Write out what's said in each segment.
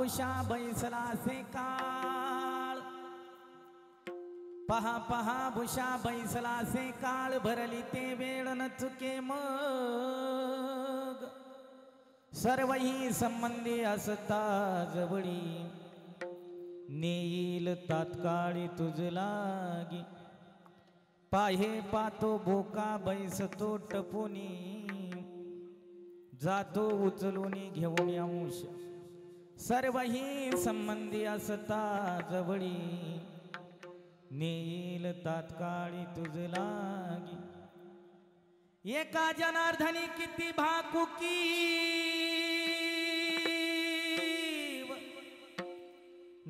भुषा बैसला से काळ, पहा पहा भुषा बैसला से काळ, भरली ते वेळ न चुके मग, सर्वही संबंधी असता जवळी, नेईल तात्काळी तुझ लागी, पाहे पातो भोका बैसतो टपुनी, जातो उचलूनी घेऊन अंश, सर्वही संबंधी असता जवळी, नेईल तात्काळी तुझ लागी, एका जनार्दनी किती भाकुकी,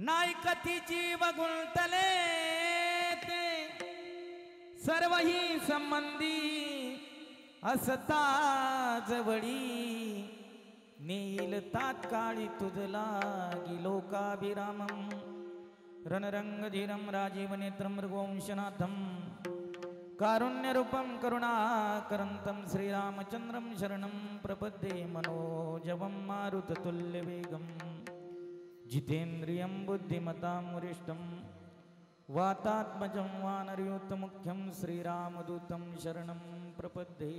नाही कथी जीव गुंतले ते, सर्वही संबंधी असता जवळी, नेईल तात्काळी तुझ लागी, लोकाभिरामं रणरंगधीरं राजीवनेत्रं मृगवंशनाथं, कारुण्यरूपं करुणाकरन्तं श्रीरामचन्द्रं शरणं प्रपद्ये, मनोजवं मारुततुल्यवेगं, जितेन्द्रियं बुद्धिमतां वरिष्ठं, वातात्मजं वानरयूतमुख्यं, श्रीरामदूतं शरणं प्रपद्ये,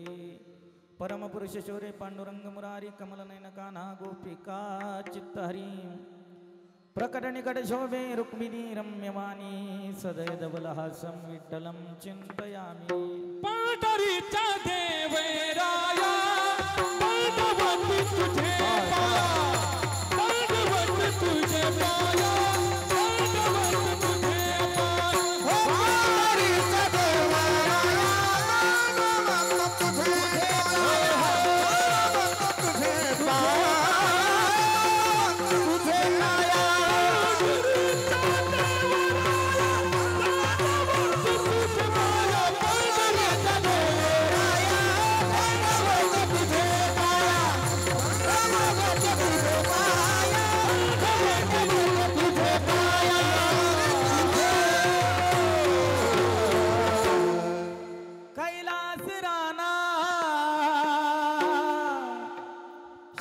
परमपुरुष शौर्य पांडुरंग मुरारी कमलनयन कान्हा गोपिका चित्तहरी, प्रकट निकट शोभे रुक्मिणी रम्यवाणी, सदयदबलहासं विठ्ठलं चिंतयामि, पंढरीचा देवराया पांडवंती तुझे पाया, पांडवंती तुझे पाया,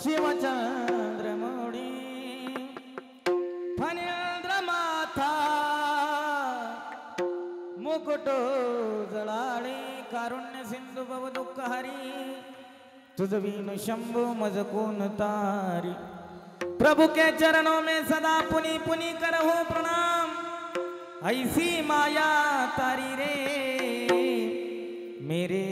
शिवचंद्रमुडी फणींद्र माथा, मुकुट जळाळे, कारुण्य सिंधू भव दुःख हरी, तुझ विनु शंभु मज कोन तारी, प्रभु के चरणों में सदा पुनि पुनि करहु प्रणाम, ऐसी माया तारी रे मेरे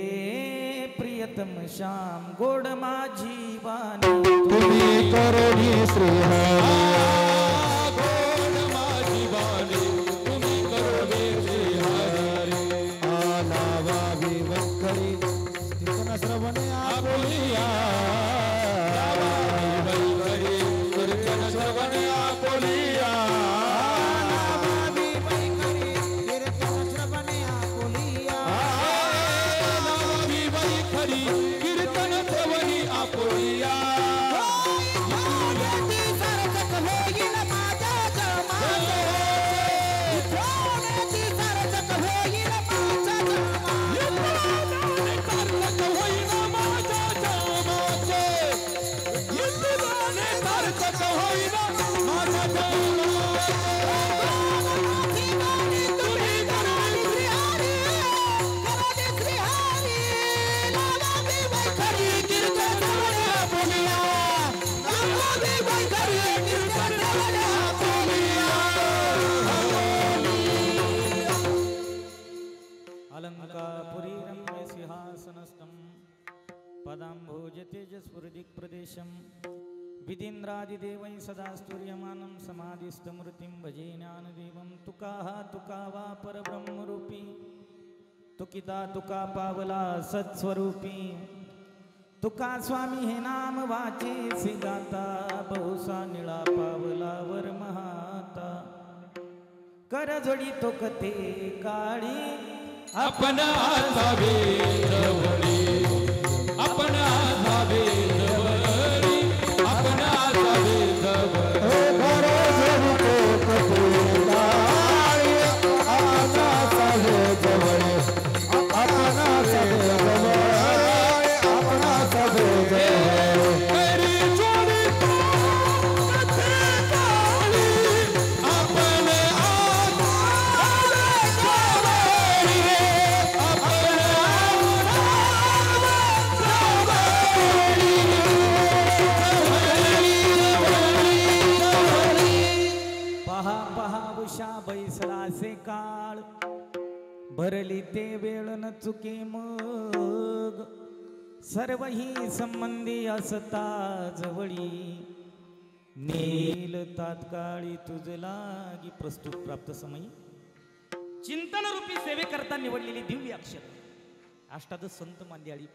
प्रियतम श्याम, गोड माझी वाणी तुम्ही करोनी श्री हरी, गोड माझी वाणी तुम्ही करोनी श्री हरी, आलावा विवकरी कीर्तन श्रवणे आपोलिया, विवकरी कीर्तन श्रवणे आपोलिया, कीर्तन श्रवणी आपोलिया, अलंकापुरी रम्य सिंहासनस्थं, पदाम्भोज तेजस्फुरदिक्प्रदेशं, विधीन्द्रादिदेवैः सदा स्तूयमानं, समाधिस्थमूर्तिं भजे ज्ञानदेवं, तुका वा परब्रह्मरूपी, तुकिता तुका पावला सत्स्वरूपी, तुका स्वामी हे नाम वाचे सिगाता, बहुसा निळा पावला वर महाता, कर जोडी तो कथे काळी, अपना आसावे जवळी, अपना आसावे जवळी, अपना आसावे जवळी, घरे जवळ कपुताळी, आसा सावे जवळी, अपना सावे जवळी, अपना सावे जवळी, मेरी जोडी तो कथे काळी, भरली ते वेळ न चुके मग सर्वही संबंधी असता जवळी नील तात्काळी तुझ लागी प्रस्तुत प्राप्त समयी चिंतन रूपी सेवेकरता निवडलेली दिव्य अक्षर अष्टादश संत मांद्याळी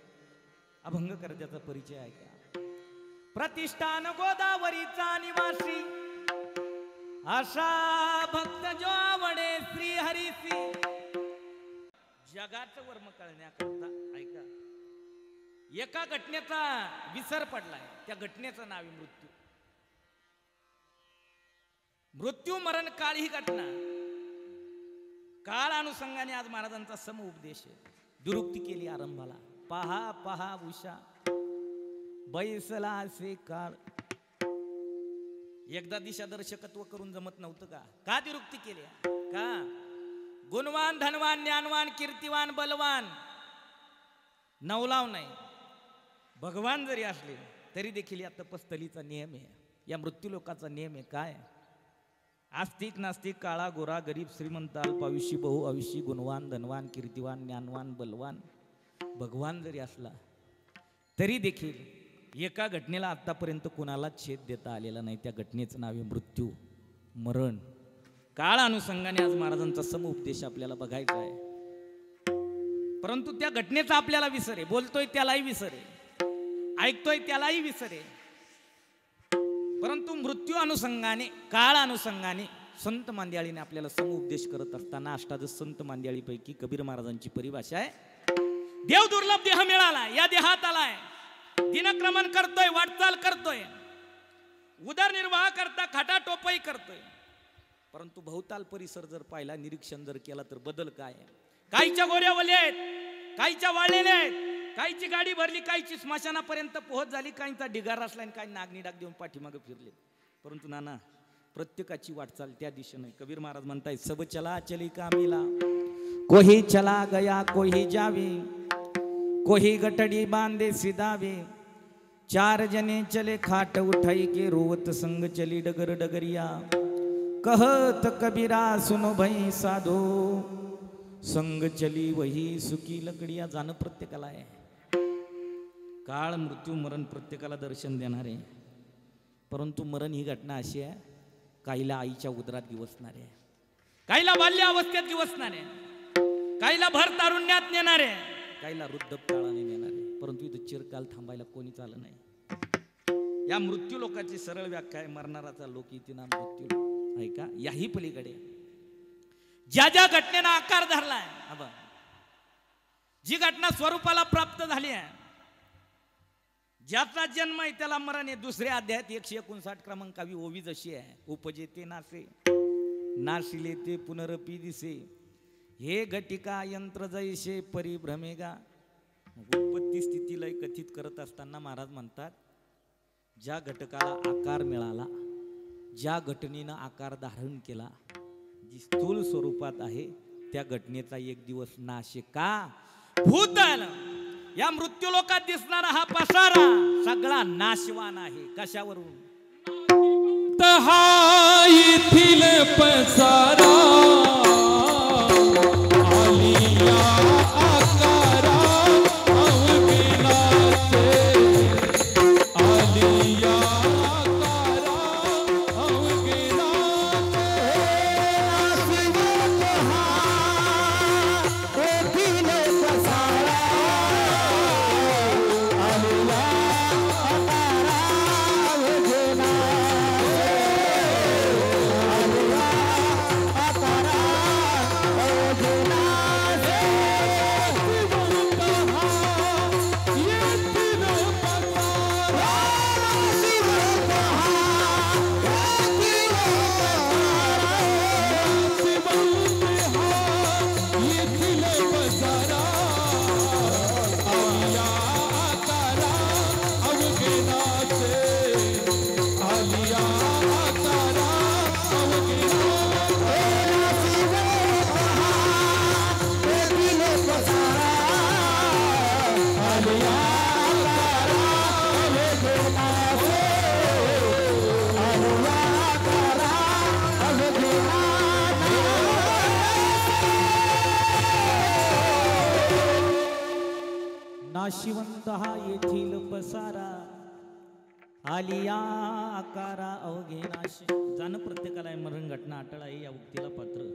अभंग करत्याचा परिचय आहे का? प्रतिष्ठान गोदावरीचा निवासी आशा भक्त जो आवडे श्री हरीसी जगाचं वर्म कळण्याकरता ऐका एका घटनेचा विसर पडलाय त्या घटनेचं नाव आहे मृत्यू. मृत्यू मरण काळ ही घटना काळ अनुषंगाने आज महाराजांचा सम उपदेश आहे. दुरुक्ती केली आरंभाला पहा पहा उषा बैसला असे काळ. एकदा दिशा दर्शकत्व करून जमत नव्हतं का? का दुरुक्ती केली? का गुणवान धनवान ज्ञानवान कीर्तिवान बलवान नवलाव नाही. भगवान जरी असले तरी देखील या तपस्थलीचा नियम आहे, या मृत्यू लोकाचा नियम आहे. काय? आस्तिक नास्तिक काळा गोरा गरीब श्रीमंत अल्पायुषी बहु आयुषी गुणवान धनवान कीर्तिवान ज्ञानवान बलवान भगवान जरी असला तरी देखील एका घटनेला आतापर्यंत कुणालाच छेद देता आलेला नाही. त्या घटनेचं नाव आहे मृत्यू मरण. काळ अनुषंगाने आज महाराजांचा समुपदेश आपल्याला बघायचा आहे. परंतु त्या घटनेचा आपल्याला विसर आहे. बोलतोय त्यालाही विसर आहे, ऐकतोय त्यालाही विसर आहे. परंतु मृत्यू अनुषंगाने काळ अनुषंगाने संत मांद्याळीने आपल्याला समुपदेश करत असताना अष्टादश संत मांद्याळीपैकी कबीर महाराजांची परिभाषा आहे. देव दुर्लभ देह मिळाला, या देहात आलाय, दिनक्रमण करतोय, वाटचाल करतोय, उदरनिर्वाह करता खाटा टोपई करतोय. परंतु भोवताल परिसर जर पाहिला, निरीक्षण जर केला तर बदल काय आहे? काहीच्या गोऱ्या वल्या आहेत, काहीच्या वाळलेल्या आहेत, काहीची गाडी भरली, काहीची स्मशानापर्यंत पोहोच झाली, काहींचा ढिगार असला आणि काही नागणी डाग देऊन पाठीमागे फिरले. परंतु नाना प्रत्येकाची वाटचाल त्या दिशेने. कबीर महाराज म्हणताय सब चला चली कामिला, कोही चला गया कोही जावे, कोही गटडी बांधे सिधावे, चार जने चले खाट उठाई के रोवत संग चली डगर डगरिया, कहत कबीरा सुनो भई साधो, संग चली वही सुकी लकडिया. जाणं प्रत्येकाला आहे. काळ मृत्यू मरण प्रत्येकाला दर्शन देणार आहे. परंतु मरण ही घटना अशी आहे, काहीला आईच्या उदरात दिवसणार आहे, काहीला बाल्य अवस्थेत दिवसणार आहे, काहीला भर तारुण्यात नेणार आहे, काहीला वृद्धकाळाने नेणार आहे. परंतु इथं चिरकाल थांबायला कोणीच आलं नाही. या मृत्यू लोकाची सरळ व्याख्या आहे, मरणाराचा लोक इथे ना मृत्यू आहे का? याही पलीकडे ज्या ज्या घटनेला आकार धरलाय, जी घटना स्वरूपाला प्राप्त झाली आहे, ज्याचा जन्म आहे त्याला मरण आहे. दुसऱ्या अध्यायात 159 क्रमांकावी ओवी जशी आहे, उपजे ते नासे, नाशिले ते पुनरपी दिसे, हे घटिका यंत्र जैसे परिभ्रमेगा. उत्पत्ती स्थिती लय कथित करत असताना महाराज म्हणतात, ज्या घटकाला आकार मिळाला, ज्या घटनेनं आकार धारण केला, जी स्थूल स्वरूपात आहे, त्या घटनेचा एक दिवस नाश का भूतल. या मृत्यू लोकात दिसणारा हा पसारा सगळा नाशवान आहे. कशावरून? हा येथील पसारा आलिया आकारा अवघेनाचे, आलिया आकारा अवघेनाचे, नाशिवत हा येथील पसारा आलिया आकारा अवघेनाचे, आलिया आकारा नाशिवंत हा येथील पसारा आलिया आकारा अवघे नाश. जाणं प्रत्येकाला आहे, मरण घटना अटळ आहे या उक्तीला पात्र.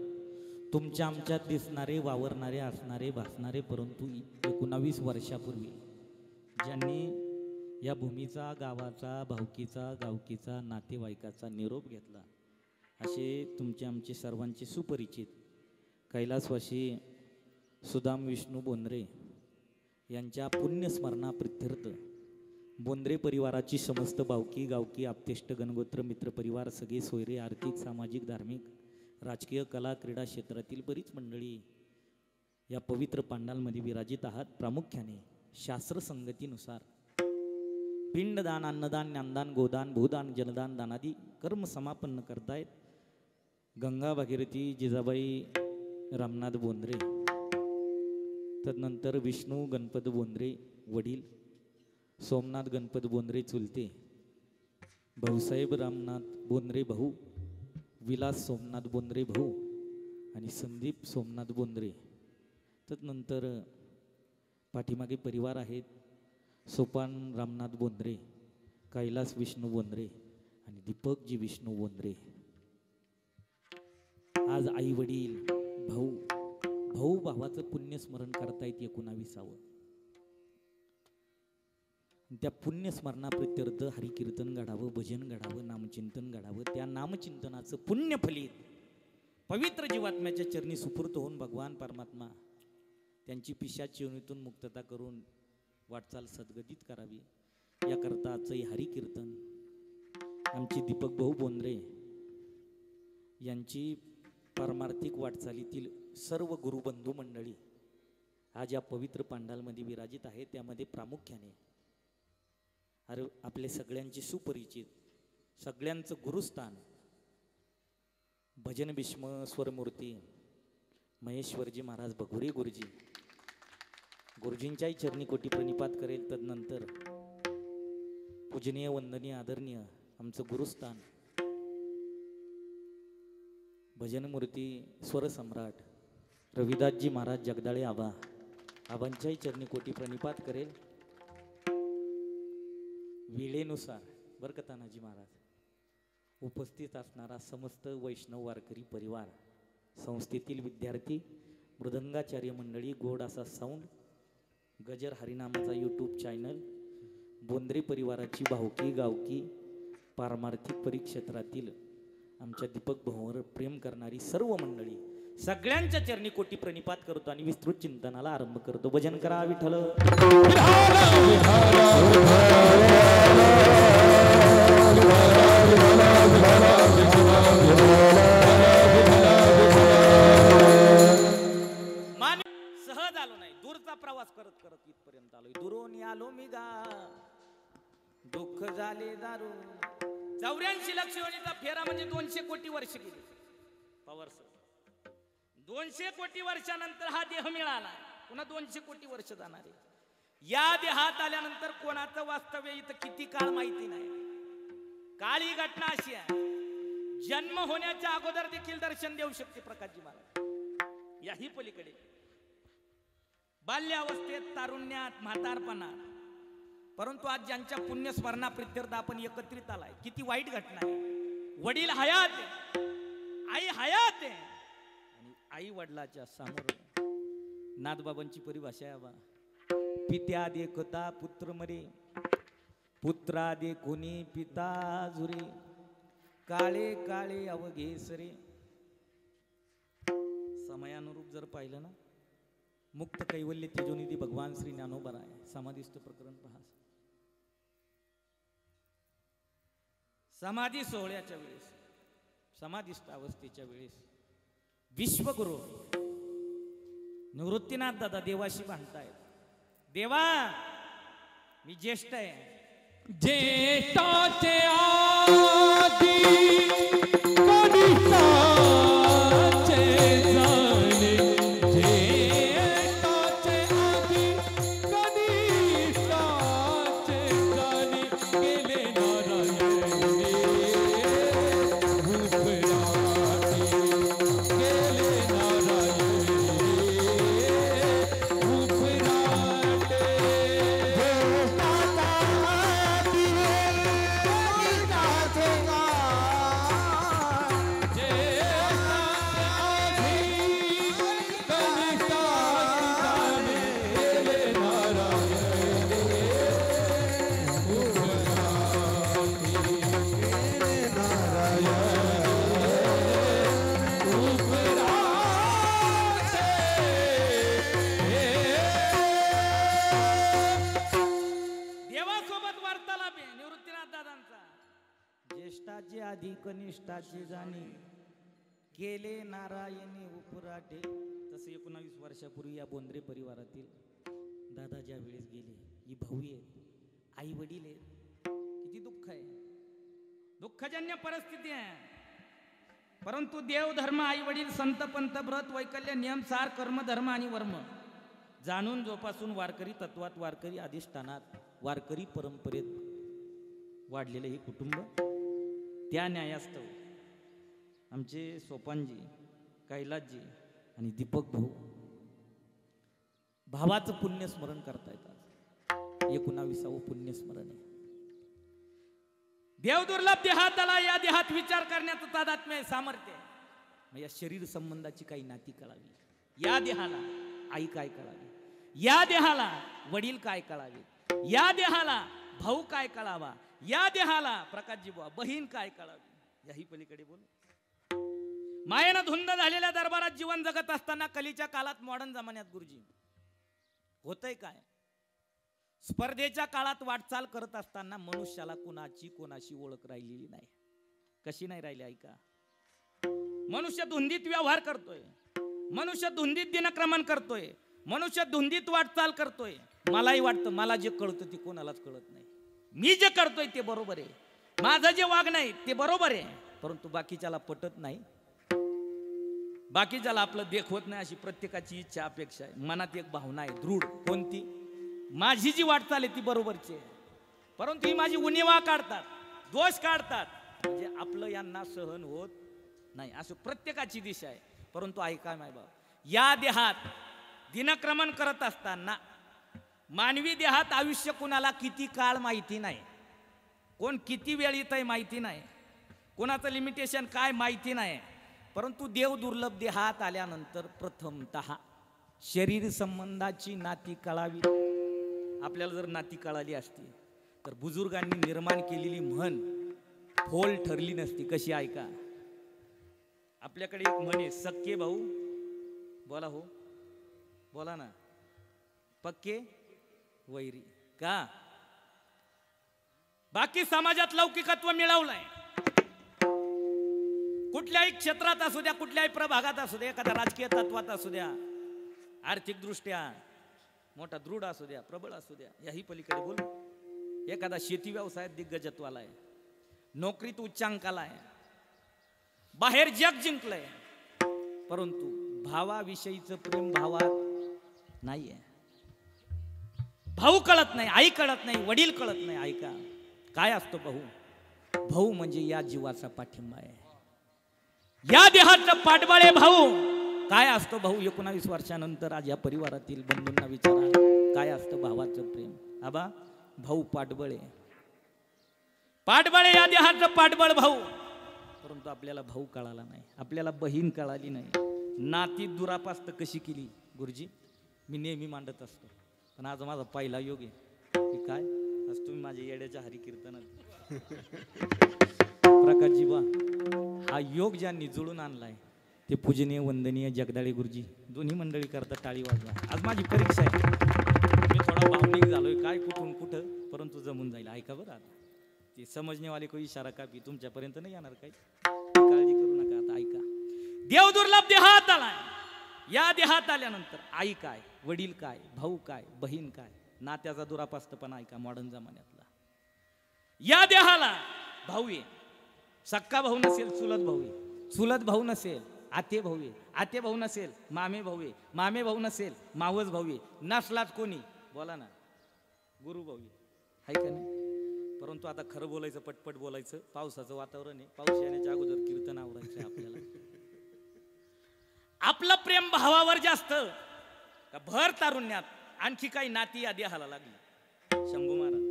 तुमच्या आमच्यात दिसणारे, वावरणारे, असणारे, भासणारे, परंतु 19 वर्षापूर्वी ज्यांनी या भूमीचा, गावाचा, भावकीचा, गावकीचा, नातेवाईकाचा निरोप घेतला, असे तुमचे आमचे सर्वांचे सुपरिचित कैलासवासी सुदाम विष्णू बोंद्रे यांच्या पुण्यस्मरणाप्रित्यर्थ बोंद्रे परिवाराची समस्त भावकी, गावकी, आप्तेष्ट, गणगोत्र, मित्र परिवार, सगळे सोयरे, आर्थिक, सामाजिक, धार्मिक, राजकीय, कला, क्रीडा क्षेत्रातील बरीच मंडळी या पवित्र पांडालमध्ये विराजित आहात. प्रामुख्याने शास्त्र संगतीनुसार पिंडदान, अन्नदान, ज्ञानदान, गोदान, भूदान, जलदान, दानादी कर्म समापन्न करतायत गंगा भागीरथी जिजाबाई रामनाथ बोंद्रे, तदनंतर विष्णू गणपत बोंद्रे वडील, सोमनाथ गणपत बोंद्रे चुलते, भाऊसाहेब रामनाथ बोंद्रे भाऊ, विलास सोमनाथ बोंद्रे भाऊ आणि संदीप सोमनाथ बोंद्रे. तदनंतर पाठीमागे परिवार आहेत सोपान रामनाथ बोंद्रे, कैलास विष्णू बोंद्रे आणि दीपकजी विष्णू बोंद्रे. आज आई वडील, भाऊ भाऊ भावाचं पुण्यस्मरण करतायत 19वे. त्या पुण्यस्मरणाप्रित्यर्थ हरिकीर्तन घडावं, भजन घडावं, नामचिंतन घडावं. त्या नामचिंतनाचं पुण्य फलित पवित्र जीवात्म्याच्या चरणी सुपूर्त होऊन भगवान परमात्मा त्यांची पिशाच योनीतून मुक्तता करून वाटचाल सद्गतीत करावी याकरता आजचं हरिकीर्तन आमची दीपक भाऊ बोंद्रे यांची पारमार्थिक वाटचालीतील सर्व गुरुबंधू मंडळी आज या पवित्र पांडालमध्ये विराजित आहे. त्यामध्ये प्रामुख्याने आपले सगळ्यांचे सुपरिचित, सगळ्यांचं गुरुस्थान भजन भीष्म स्वरमूर्ती महेश्वरजी महाराज भगोरी गुरुजी, गुरुजींच्याही चरणी कोटी प्रणिपात करेल. तदनंतर पूजनीय, वंदनीय, आदरणीय आमचं गुरुस्थान भजनमूर्ती स्वरसम्राट रविदासजी महाराज जगदाळे आबांच्याही चरणी कोटी प्रणिपात करेल. वेळेनुसार बरं का तानाजी महाराज उपस्थित असणारा समस्त वैष्णव वारकरी परिवार, संस्थेतील विद्यार्थी, मृदंगाचार्य मंडळी, गोड असा साऊंड, गजर हरिनामाचा यूट्यूब चॅनल, बोंद्रे परिवाराची भावकी, गावकी, पारमार्थिक परिक्षेत्रातील आमच्या दीपक भाऊवर प्रेम करणारी सर्व मंडळी, सगळ्यांच्या चरणी कोटी प्रणिपात करतो आणि विस्तृत चिंतनाला आरंभ करतो. भजन करा विठ्ठल. सहज आलो नाही, दूरचा प्रवास करत करत इथपर्यंत आलोय. दुरून आलो मी गा, दुःख झाले दारू. 84 लाख शिवणीचा फेरा म्हणजे 200 कोटी वर्ष गेली. पवार सर, 200 कोटी वर्षानंतर हा देह मिळाला, पुन्हा 200 कोटी वर्ष जाणार आहे. या देहात आल्यानंतर कोणाचं वास्तव्य इथं किती काळ माहिती नाही. काळ ही घटना अशी आहे, जन्म होण्याच्या अगोदर देखील दर्शन देऊ शकते प्रकाशजी महाराज. याही पलीकडे बाल्यावस्थेत, तारुण्यात, म्हातारपणात, परंतु आज ज्यांच्या पुण्यस्मरणाप्रित्यर्थ आपण एकत्रित आलाय, किती वाईट घटना आहे. वडील हयात आहे, आई हयात आहे आणि आई वडिलाच्या समोर नाथबाबांची परिभाषा आहे बा, पित्या देखता पुत्र मरे, पुत्रा दे कोणी पिता झुरे, काळे काळे अवघे सरे. समयानुरूप जर पाहिलं ना, मुक्त कैवल्य तेजोनिधी भगवान श्री ज्ञानोबा आहे. समाधिस्थ प्रकरण पहा. समाधी सोहळ्याच्या वेळेस, समाधिस्थ अवस्थेच्या वेळेस विश्वगुरु निवृत्तीनाथ दादा देवाशी भांडतायत. देवा, मी ज्येष्ठ आहे, ज्येष्ठाचे आदी कनिष्ठाचे जाणे, ज्येष्ठाचे आदी कनिष्ठाचे जाणे, गेले नारायणे भूपराठी, गेले नारायणे भूपराठे. आधी कनिष्ठाचे जाणे केले नारायणी उपराटे. तसे 19 वर्षापूर्वी या बोंद्रे परिवारातील दादा ज्या वेळेस गेले, ही भाऊ आहेत, आई वडील आहेत, किती दुःख आहे, दुःखजन्य परिस्थिती आहे. परंतु देव धर्म, आई वडील, संत पंत, व्रत वैकल्य, नियम सार, कर्म धर्म आणि वर्म जाणून जोपासून वारकरी तत्वात, वारकरी अधिष्ठानात, वारकरी परंपरेत वाढलेले हे कुटुंब, त्या न्यायास्तव आमचे सोपानजी, कैलासजी आणि दीपक भाऊ भावाचं पुण्यस्मरण करतायत. 19वे पुण्यस्मरण आहे. देव दुर्लभ देहात आला, या देहात विचार करण्याचं तादात्म्य सामर्थ्य आहे. या शरीर संबंधाची काही नाती कळावी, या देहाला आई काय कळावी, या देहाला वडील काय कळावे, या देहाला भाऊ काय कळावा, या देहाला प्रकाशजी बुवा बहीण काय कळावी, याही पलीकडे बोल. मायेनं धुंद झालेल्या दरबारात जीवन जगत असताना कलीच्या काळात, मॉडर्न जमान्यात गुरुजी होतंय काय, स्पर्धेच्या काळात वाटचाल करत असताना मनुष्याला कुणाची कोणाशी ओळख राहिलेली नाही. कशी नाही राहिली ऐका. मनुष्य धुंदीत व्यवहार करतोय, मनुष्य धुंदीत दिनक्रमण करतोय, मनुष्य धुंदीत वाटचाल करतोय. मलाही वाटतं मला जे कळतं ते कोणालाच कळत नाही. मी जे करतोय ते बरोबर आहे, माझं जे वागणं आहे ते बरोबर आहे, परंतु बाकीच्याला पटत नाही, बाकीच्याला आपलं देखवत नाही, अशी प्रत्येकाची इच्छा अपेक्षा आहे. मनात एक भावना आहे दृढ, कोणती, माझी जी वाटचाल आहे ती बरोबरची आहे, परंतु ही माझी उणिवा काढतात, दोष काढतात, म्हणजे आपलं यांना सहन होत नाही, असं प्रत्येकाची दिशा आहे. परंतु ऐका माय बाबा, या देहात दिनक्रमण करत असताना मानवी देहात आयुष्य कुणाला किती काळ माहिती नाही, कोण किती वेळ येतंय माहिती नाही, कोणाचं लिमिटेशन काय माहिती नाही. परंतु देव दुर्लभ देहात आल्यानंतर प्रथमतः शरीर संबंधाची नाती कळावी. आपल्याला जर नाती कळाली असती तर बुजुर्गांनी निर्माण केलेली म्हण फोल ठरली नसती. कशी ऐका, आपल्याकडे एक म्हण आहे, सक्के भाऊ बोला, हो बोला ना, पक्के वैरी. का बाकी समाजात लौकिकत्व मिळवलंय, कुठल्याही क्षेत्रात असू द्या, कुठल्याही प्रभागात असू द्या, एखाद्या राजकीय तत्वात असू द्या, आर्थिक दृष्ट्या मोठा दृढ असू द्या, प्रबळ असू द्या, याही पलीकडे बोलू. एखादा शेती व्यवसायात दिग्गजत्वाला आहे, नोकरीत उच्चांकाला आहे, बाहेर जग जिंकलंय, परंतु भावाविषयीचं प्रेम भावात नाहीये. भाऊ कळत नाही, आई कळत नाही, वडील कळत नाही. ऐका, काय असतो भाऊ? भाऊ म्हणजे या जीवाचा पाठिंबा आहे, या देहाचं पाठबळ भाऊ. काय असतो भाऊ? 19 वर्षानंतर आज या परिवारातील बंधूंना विचारा, काय असतं भावाचं प्रेम? आबा, भाऊ पाठबळ आहे, पाठबळ या देहाचं पाठबळ भाऊ. परंतु आपल्याला भाऊ कळाला नाही, आपल्याला बहीण कळाली नाही. नाती दुरापास्त कशी केली गुरुजी मी नेहमी मांडत असतो, पण आज माझा पहिला योग आहे की काय, आज तुम्ही माझ्या येड्याच्या हरी कीर्तनात प्रकाशजी बा, हा योग ज्यांनी जुळून आणलाय ते पूजनीय वंदनीय जगदाळे गुरुजी, दोन्ही मंडळी करता टाळी वाजवा. आज माझी परीक्षा आहे, मी थोडा भावनिक झालोय, काय कुठून कुठं, परंतु जमून जाईल. ऐका बरं, आता ते समजणेवाले कोई इशारा कापी तुमच्यापर्यंत नाही येणार, काही काळजी करू नका. आता ऐका, देव दुर्लभ देहात आलाय, या देहात आल्यानंतर आई काय, वडील काय, भाऊ काय, बहीण काय, नात्याचा दुरापास्तपणा ऐका मॉडर्न जमान्यातला. या देहाला भाऊ आहे, सक्का भाऊ नसेल चुलत भाऊ आहे, चुलत भाऊ नसेल आते भाऊ आहे, आते भाऊ नसेल मामे भाऊ आहे, मामे भाऊ नसेल मावस भाऊ आहे, नसलाच कोणी बोला ना गुरु भाऊ आहे का नाही. परंतु आता खरं बोलायचं, पटपट बोलायचं, पावसाचं वातावरण आहे, पाऊस येण्याच्या अगोदर कीर्तन आवरायचं आपल्याला. आपलं प्रेम भावावर जास्त का भर तारुण्यात आणखी काही नाती या देहाला लागली. शंभू महाराज,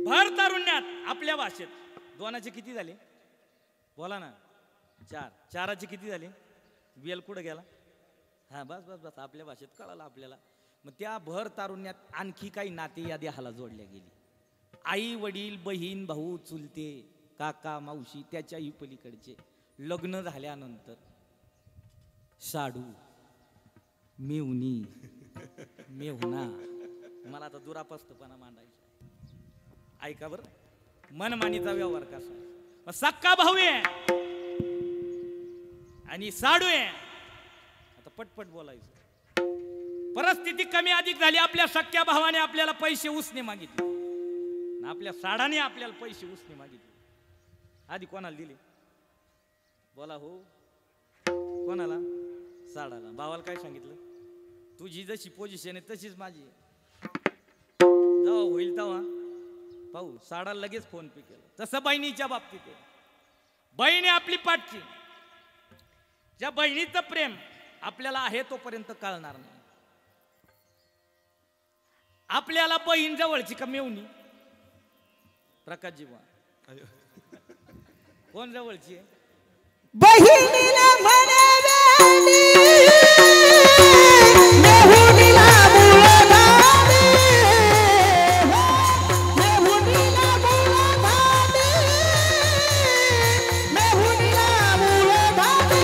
भर तारुण्यात आपल्या भाषेत दोनाचे किती झाले बोला ना, चार, चाराचे किती झाले, वेल कुठं गेला, हा बस बस बस, आपल्या भाषेत कळालं आपल्याला. मग त्या भर तारुण्यात आणखी काही नाते या देहाला जोडल्या गेली. आई वडील, बहीण भाऊ, चुलते, काका मावशी, त्याच्याही पलीकडचे लग्न झाल्यानंतर साडू, मेवणी, मेहुणा, मला आता दुरापास्तपणा मांडायचा. ऐका बरं, मनमानीचा व्यवहार कसा आहे. सक्का भाऊ आहे आणि साडू आहे. आता पटपट बोलायचं. परिस्थिती कमी अधिक झाली. आपल्या सख्या भावाने आपल्याला पैसे उसने मागितले, आपल्या साडाने आपल्याला पैसे उसने मागितले. आधी कोणाला दिले? बोला हो. कोणाला? साडाला. भावाला काय सांगितलं? तुझी जशी पोझिशन आहे तशीच माझी आहे, जेव्हा होईल तेव्हा पाहू. साडाला लगेच फोन पे केलं. तसं बहिणीच्या बाबतीत आहे. बहिणी आपली पाठची. ज्या बहिणीचं प्रेम आपल्याला आहे तोपर्यंत कळणार नाही. आपल्याला बहीण जवळची का मेवणी? प्रकाशजी बा कोण जवळची आहे? बहिणीला म्हणावे मेहुणीला मुळगावी, मेहुणीला मुळगावी, मेहुणीला मुळगावी,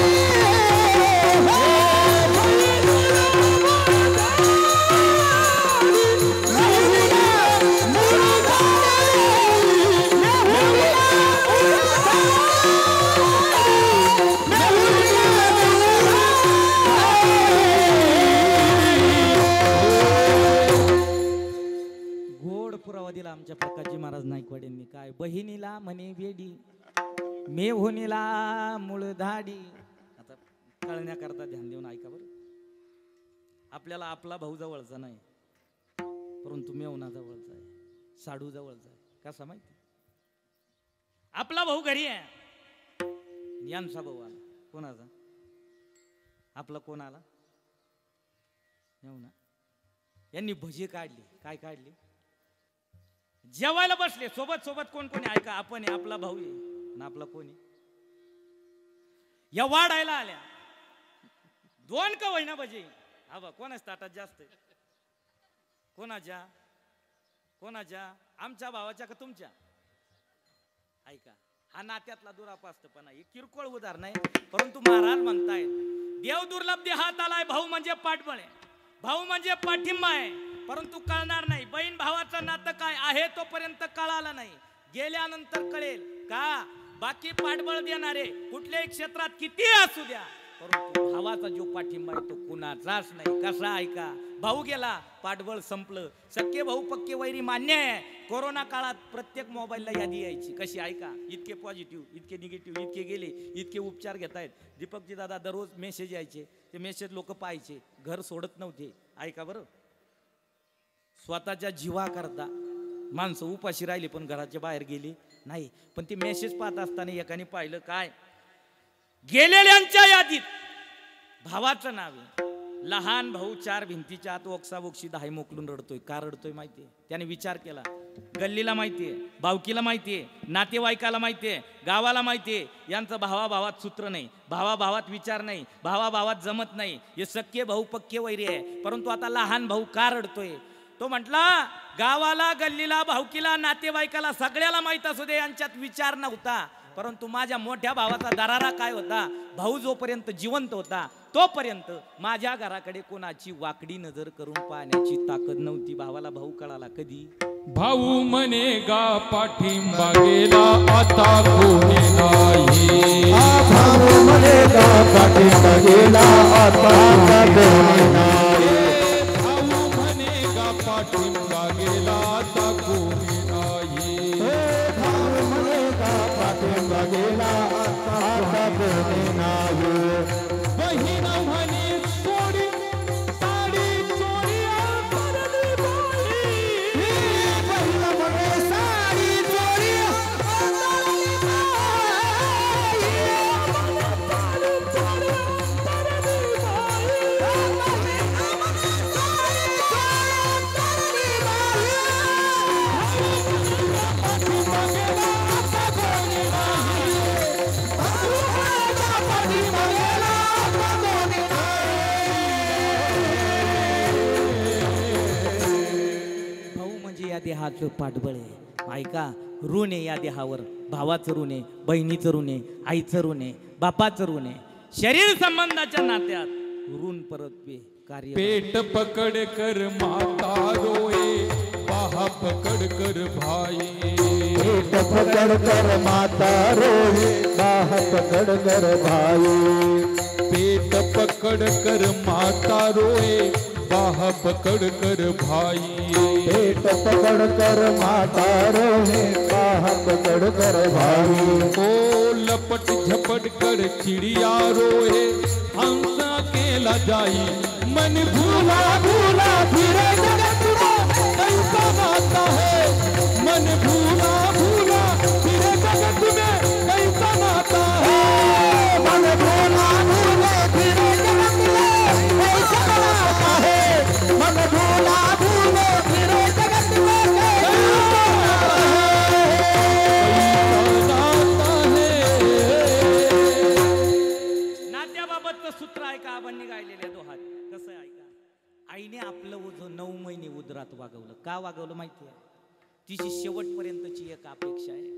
दिला आमच्या प्रकाशजी महाराज नाईकवाड्यांनी. काय? बहिणीला म्हणे वेडी, मेहुणीला मूळ धाडी. आता कळण्याकरता ध्यान देऊन ऐका बरं. आपल्याला आपला भाऊ जवळचा नाही, परंतु मेहुणा जवळचा आहे, साडू जवळचा आहे. कसा माहिती? आपला भाऊ घरी आहे, यांचा भाऊ आला. कोणाचा? आपला कोण आला? मेहुणा. यांनी भजी काढली. काय काढली? जेवायला बसले. सोबत सोबत कोण कोणी? ऐका, आपण आहे, आपला भाऊ आहे ना, आपला कोणी? या वाढायला आल्या. दोन का होईना भजी. हा बा, कोणाच ताटात जास्त आहे? कोणाच्या? कोणाच्या? आमच्या भावाच्या का तुमच्या? ऐका, हा नात्यातला दुरापास्तपणा. ही किरकोळ उदाहरण आहे, परंतु महाराज म्हणतायत देव दुर्लभ हात आलाय. भाऊ म्हणजे पाठबळ आहे, भाऊ म्हणजे पाठिंबा आहे, परंतु कळणार नाही. बहीण भावाचं नातं काय आहे तोपर्यंत कळालं नाही, गेल्यानंतर कळेल. का? बाकी पाठबळ देणारे कुठल्याही क्षेत्रात किती असू द्या, परंतु भावाचा जो पाठिंबा आहे तो कुणाचाच नाही. कसा? ऐका, भाऊ गेला, पाठबळ संपलं. सख्खे भाऊ पक्के वैरी मान्य आहे. कोरोना काळात प्रत्येक मोबाईलला यादी यायची. कशी? ऐका, इतके पॉझिटिव्ह, इतके निगेटिव्ह, इतके गेले, इतके उपचार घेतायत. दीपकजी दादा दररोज मेसेज यायचे, ते मेसेज लोक पाहायचे, घर सोडत नव्हते. ऐका बरं, स्वतःच्या जीवा करता माणसं उपाशी राहिली पण घराच्या बाहेर गेली नाही. पण ते मेसेज पाहत असताना एकाने पाहिलं, काय? गेलेल्यांच्या यादीत भावाचं नाव आहे. लहान भाऊ 4 भिंतीच्या आत ओक्साबोक्षी धाय मोकलून रडतोय. का रडतोय माहितीये? त्याने विचार केला. गल्लीला माहितीये, भावकीला माहितीये, नातेवाईकाला माहितीये, गावाला माहितीये, यांचं भावाभावात सूत्र नाही, भावाभावात विचार नाही, भावाभावात जमत नाही. हे सख्खे भाऊ पक्के वैरी आहे. परंतु आता लहान भाऊ का रडतोय? तो म्हटला, गावाला, गल्लीला, भावकीला, नातेवाईकाला सगळ्याला माहित असू दे, यांच्यात विचार नव्हता. परंतु माझ्या मोठ्या भावाचा दरारा काय होता? भाऊ जोपर्यंत जिवंत होता तोपर्यंत माझ्या घराकडे कोणाची वाकडी नजर करून पाहण्याची ताकद नव्हती. भावाला भाऊ कळाला कधी? भाऊ म्हणे गा पाठिंबा गेला आता कोणी नाही. भाऊ म्हणे गा पाठिंबा गेला आता कोणी नाही. भाऊ म्हणे गा पाठिंबा गेला आता कोणी नाही. भाऊ म्हणे गा पाठिंबा गेला आता कोणी नाही. बहीण म्हणे सोडी साडी चोरी परली बाई. बहीण म्हणे साडी चोरी परली बाई. या देहाचं पाठबळ आहे. ऐका, ऋण आहे या देहावर. भावाचं ऋण आहे, बहिणीचं ऋण आहे, आईचं ऋण आहे, बापाचं ऋण आहे. शरीर संबंधाच्या नात्यात ऋण परतवे कार्य. पेट पकड कर माता रोए, बाहर बाह पकड़ कर भाई, पेट पकड़ कर माता रोए, बाह पकड़ कर भाई, पेट पकड़ कर माता रोए, बाह पकड़ कर भाई, पेट पकड़ कर माता रोए, बाह पकड़ कर भाई। ओ लपट झपट कर चिड़िया रोए, हंस अकेला जाई, मन भूला भूला फिरे जगत में कैसा नाता है, मन भूला भूला फिरे जगत में कैसा नाता है, मन भूला भूले फिरे जगत में कैसा नाता है, मन भूला भूले फिरे जगत में कैसा नाता है। नात्याबाबतचं सूत्र ऐका आबांनी गायलेल्या दोहात. कसं आहे ऐका, आईने आपलं ओझं 9 महिने उदरात वागवलं. का वागवलं माहिती आहे? तिची शेवटपर्यंतची एक अपेक्षा आहे.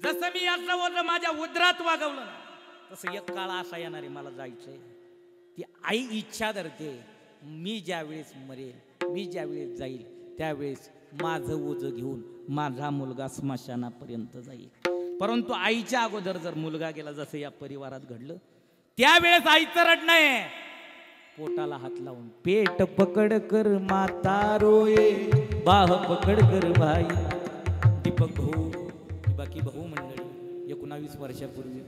जसं मी याचं ओझं माझ्या उदरात वागवलं ना, तसं एक काळ असा येणार आहे मला जायचंय. ती आई इच्छा धरते, मी ज्या वेळेस मरेल, मी ज्या वेळेस जाईल, त्यावेळेस माझं ओझं घेऊन माझा मुलगा स्मशानापर्यंत जाईल. परंतु आईच्या अगोदर जर मुलगा गेला, जसं या परिवारात घडलं, त्यावेळेस आईचं रडणं आहे, पोटाला हात लावून पेट पकड कर माता रोये, बाह पकड कर भाई. दीपक भाऊ, बाकी भाऊ मंडळी 19 वर्षापूर्वी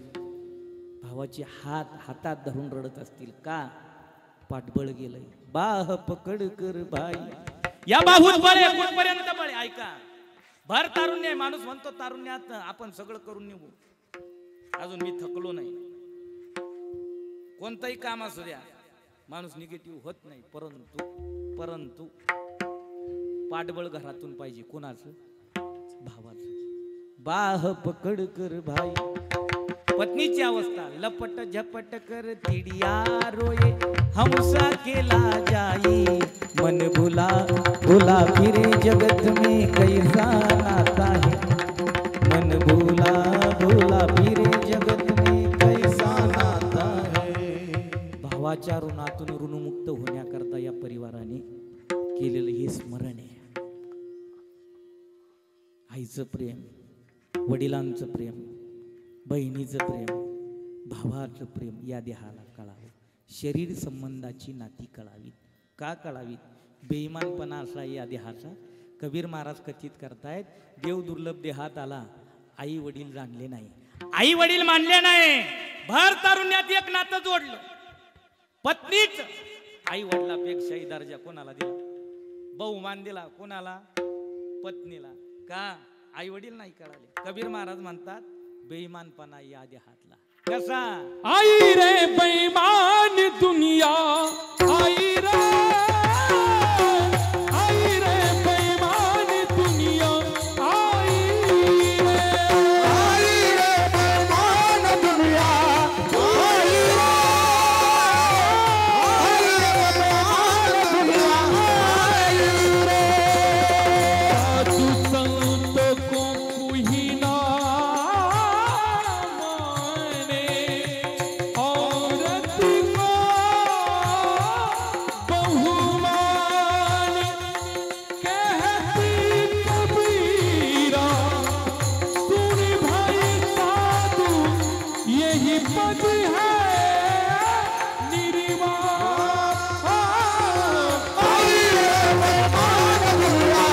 भावाची हातात धरून रडत असतील. का? पाठबळ गेलंय. बाह पकड कर भाई. या बाहूत बळे कुठपर्यंत बळे ऐका. भर तारुण्य आहे. माणूस म्हणतो तारुण्यात आपण सगळं करून निघू. अजून मी थकलो नाही. कोणतंही काम असू द्या, माणूस निगेटिव्ह होत नाही. परंतु पाठबळ घरातून पाहिजे. कोणाचं? भावाचं. बाह पकड कर भाई. पत्नीची अवस्था, लपट झपट कर तिडिया रोये, हमसा केला जाई, मन भुला भुला फिरे जगत में कैसा नाता है, मन भुला भुला फिरे जगत में कैसा नाता है. भावाच्या ऋणातून ऋणमुक्त होण्याकरता या परिवाराने केलेलं हे स्मरण आहे. आईचं प्रेम, वडिलांचं प्रेम, बहिणीचं प्रेम, भावाचं प्रेम या देहाला कळावं. शरीर संबंधाची नाती कळावीत. का कळावीत? बेईमानपणा असा या देहाचा. कबीर महाराज कथित करतायत, देव दुर्लभ देहात आला, आई वडील जाणले नाही, आई वडील मानले नाही. भर तारुण्यात एक नातं जोडलं. पत्नीच आई वडिलापेक्षाही दर्जा कोणाला दिला? बहुमान दिला. कोणाला? पत्नीला. का? आई वडील नाही कळाले. कबीर महाराज म्हणतात, बेईमानपणा या देहातला. कसा? आई रे बेईमान दुनिया, आई रे बेईमान दुनिया, आई रे बेईमान दुनिया, आई रे बेईमान दुनिया, आई रे. साधु संत को कोई ना माने, औरत को बहुमान कहती कबीरा, सुन भाई साधु यही पद है निर्वाण. आई रे बेईमान दुनिया,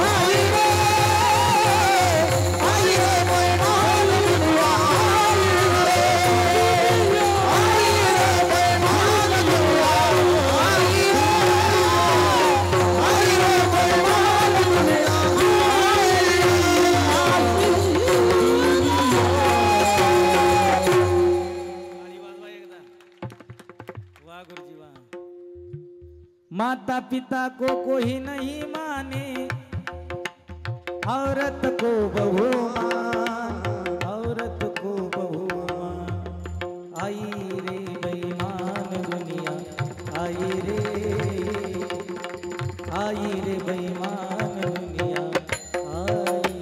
आई रे बेईमान दुनिया, आई रे बेईमान दुनिया, आई रे बेईमान दुनिया. ताली वाजवा एकदा. वाह गुरुजी वाह. माता पिता को कोई नहीं माने, औरत को बहू मान, औरत को बहू मान. आई रे बेईमान दुनिया, आई रे बेईमान दुनिया, आई.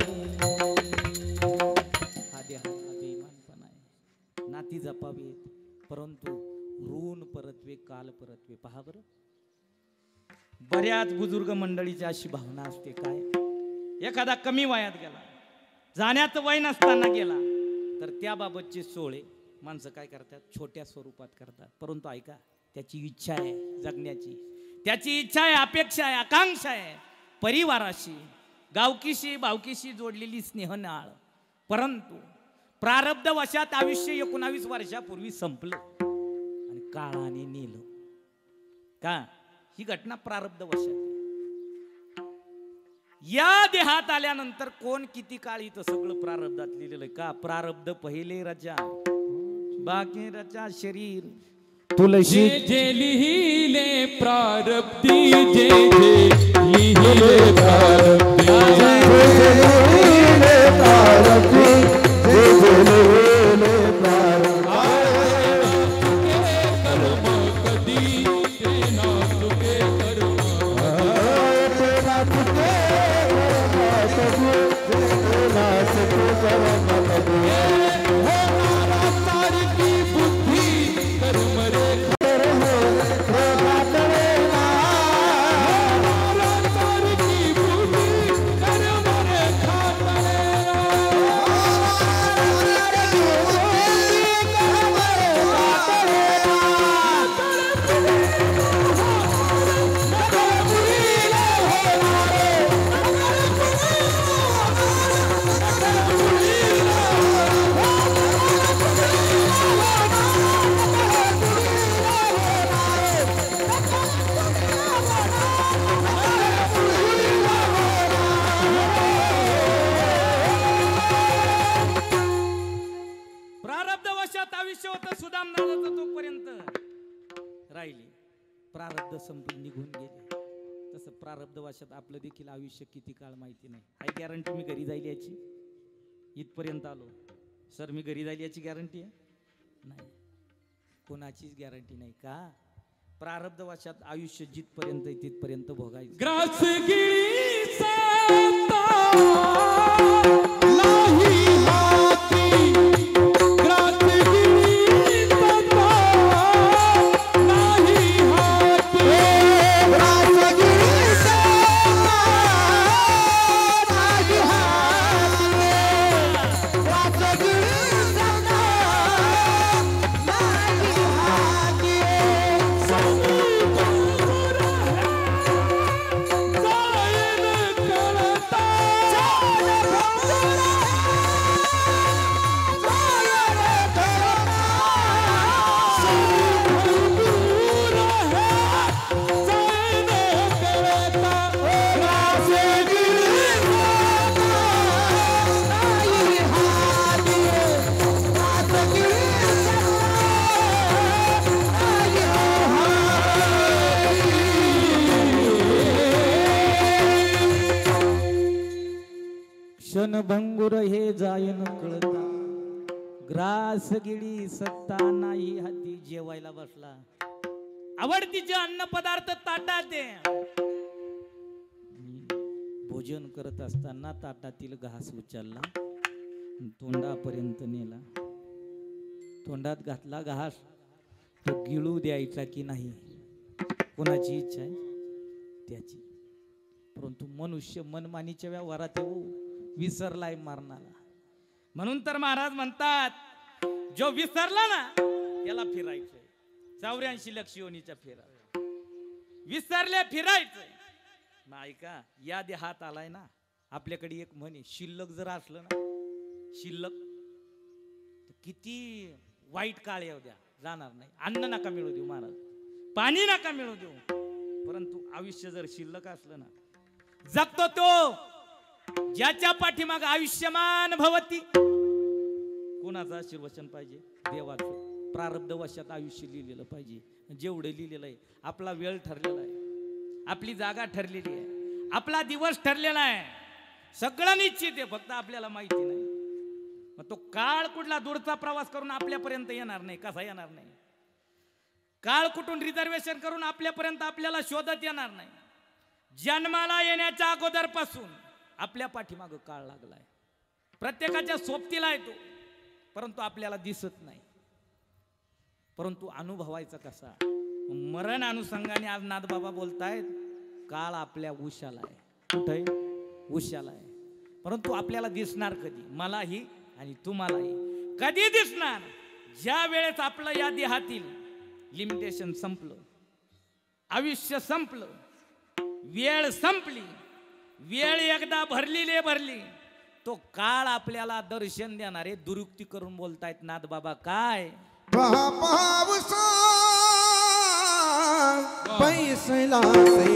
हा देह हा बेईमानपणा आहे. नाती जपावीत, परंतु ऋण परतवे, काल परतवे. पहा बरं, बऱ्याच बुजुर्ग मंडळीची अशी भावना असते. काय? एखादा कमी वयात गेला, जाण्याचं वय नसताना गेला, तर त्याबाबतचे सोहळे माणसं काय करतात, छोट्या स्वरूपात करतात. परंतु ऐका, त्याची इच्छा आहे जगण्याची, त्याची इच्छा आहे, अपेक्षा आहे, आकांक्षा आहे परिवाराशी, गावकीशी भावकीशी जोडलेली स्नेहनाळ. परंतु प्रारब्धवशात आयुष्य 19 वर्षापूर्वी संपलं आणि काळाने नेलं. का? ही घटना प्रारब्धवशात. या देहात आल्यानंतर कोण किती काळ इथं सगळं प्रारब्धात लिहिलेलं आहे का? प्रारब्ध पहिले रचा, बाकी रचा शरीर. तुलसी जे लिहिले प्रारब्धी, जे लिहिले प्रारब्धी, संपून निघून गेले. तसं प्रारब्धवशात आपलं देखील आयुष्य किती काळ माहिती नाही. काय गॅरंटी मी घरी जाईल याची? इथपर्यंत आलो सर, मी घरी जाईल याची गॅरंटी आहे? नाही, कोणाचीच गॅरंटी नाही. का? प्रारब्धवशात आयुष्य जिथपर्यंत तिथपर्यंत भोगायचं. क्षणभंगुर हे जायन कळता, ग्रास गिळी सत्ता नाही हाती. जेवायला बसला, आवडतीचे अन्न पदार्थ ताटात आहे. भोजन करत असताना ताटातील घास उचलला, तोंडापर्यंत नेला, तोंडात घातला घास. तो गिळू द्यायचा की नाही, कोणाची इच्छा आहे त्याची. परंतु मनुष्य मनमानीच्या व्यवहारात विसरलाय मरणाला. म्हणून तर महाराज म्हणतात, जो विसरला ना त्याला फिरायचंय 84 लक्ष योनीच्या फेरा. विसरले फिरायचंय. ऐका, या देहात आलाय ना, आपल्याकडे एक म्हणे, शिल्लक जर असलं ना, शिल्लक तर किती वाईट काळ येऊ द्या जाणार नाही. अन्न नका मिळू देऊ महाराज, पाणी नका मिळू देऊ, परंतु आयुष्य जर शिल्लक असलं ना, जगतो तो ज्याच्या पाठीमाग आयुष्यमान भवती. कोणाचं आशीर्वचन पाहिजे? देवाचं. प्रारब्धवशात आयुष्य लिहिलेलं पाहिजे. जेवढं लिहिलेलं आहे, आपला वेळ ठरलेला आहे, आपली जागा ठरलेली आहे, आपला दिवस ठरलेला आहे, सगळं निश्चित आहे, फक्त आपल्याला माहिती नाही. मग तो काळ कुठला दूरचा प्रवास करून आपल्यापर्यंत येणार नाही. कसा येणार नाही? काळ कुठून रिझर्वेशन करून आपल्यापर्यंत आपल्याला शोधत येणार नाही. जन्माला येण्याच्या अगोदरपासून आपल्या पाठीमाग काळ लागलाय. प्रत्येकाच्या सोबतीला येतो, परंतु आपल्याला दिसत नाही. परंतु अनुभवायचा कसा? मरण अनुषंगाने आज नाथबाबा बोलतायत, काळ आपल्या उशाला आहे. कुठे? उशाला आहे. परंतु आपल्याला दिसणार कधी, मलाही आणि तुम्हालाही कधी दिसणार, ज्या वेळेस आपलं या देहातील लिमिटेशन संपलं, आयुष्य संपलं, वेळ संपली. वेळ एकदा भरली, तो काळ आपल्याला दर्शन देणारे दुरुक्ती करून बोलतायत नाथ बाबा काय. पावसा पैसला से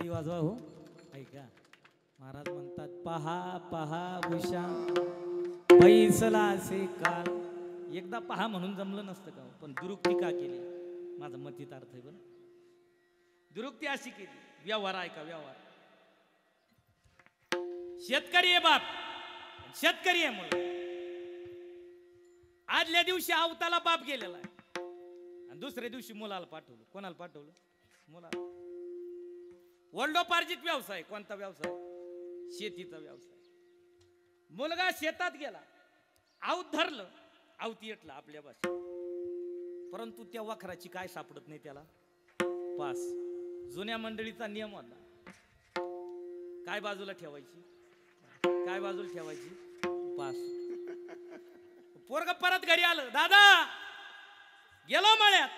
वाजवा हो. ऐका, महाराज म्हणतात पहा पहा उषा बैसला असे काल. एकदा पहा म्हणून जमलं नसतं का, पण दुरुक्ती का केली, माझा मतीत अर्थ आहे बरं. दुरुक्ती अशी केली, व्यवहार ऐका व्यवहार. शेतकरी आहे बाप, शेतकरी आहे मुलं. आदल्या दिवशी आवताला बाप गेलेला आहे आणि दुसऱ्या दिवशी मुलाला पाठवलं. कोणाला पाठवलं? मुलाला. वडिलोपार्जित व्यवसाय. कोणता व्यवसाय? शेतीचा व्यवसाय. मुलगा शेतात गेला, आवत धरलं, आवती येटलं आपल्या भाषेत. परंतु त्या वखराची काय सापडत नाही त्याला? पास. जुन्या मंडळीचा नियम होता, काय बाजूला ठेवायची, काय बाजूला ठेवायची? पास. पोरग परत घरी आलं, दादा गेलो मळ्यात,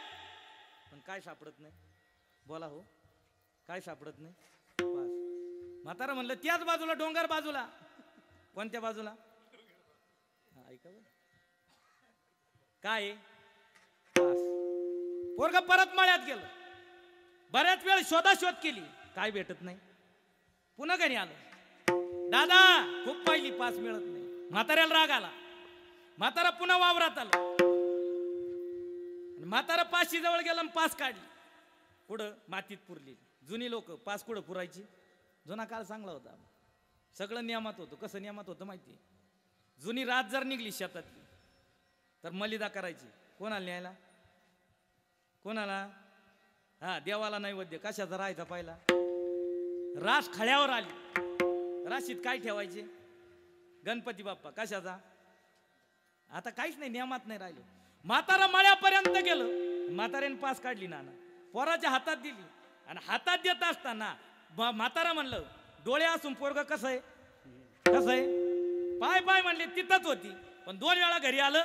पण काय सापडत नाही. बोला हो, काय सापडत नाही? पास. म्हातारा म्हणलं त्याच बाजूला, डोंगर बाजूला. कोणत्या बाजूला? ऐका काय? पास. पोरग परत मळ्यात गेलं, बऱ्याच वेळ शोधाशोध केली, काय भेटत नाही. पुन्हा घरी आलं, दादा खूप पाहिली, पास मिळत नाही. म्हाताऱ्याला राग आला, म्हातारा पुन्हा वावरात आला. म्हातारा पाशी जवळ गेला, पास काढली. पुढं मातीत पुरली. जुनी लोक पास कुठं पुरायची? जुना काळ चांगला होता, सगळं नियमात होतं. कसं नियमात होतं माहिती? जुनी रात जर निघली शेतातली तर मलिदा करायची. कोणाला न्यायला? कोणाला? हा, देवाला नैवेद्य. कशाचा राहायचा पहिला? रास खळ्यावर आली, राशीत काय ठेवायचे? गणपती बाप्पा. कशाचा? आता काहीच नाही, नियमात नाही राहिलं. म्हातारा मळ्यापर्यंत गेलं, म्हाताऱ्याने पास काढली, नाना पोराच्या हातात दिली. आणि हातात देत असताना म्हातारा म्हणलं, डोळे असून पोरग कसं आहे, कसं आहे? पाय पाय म्हणले, तिथंच होती. पण 2 वेळा घरी आलं,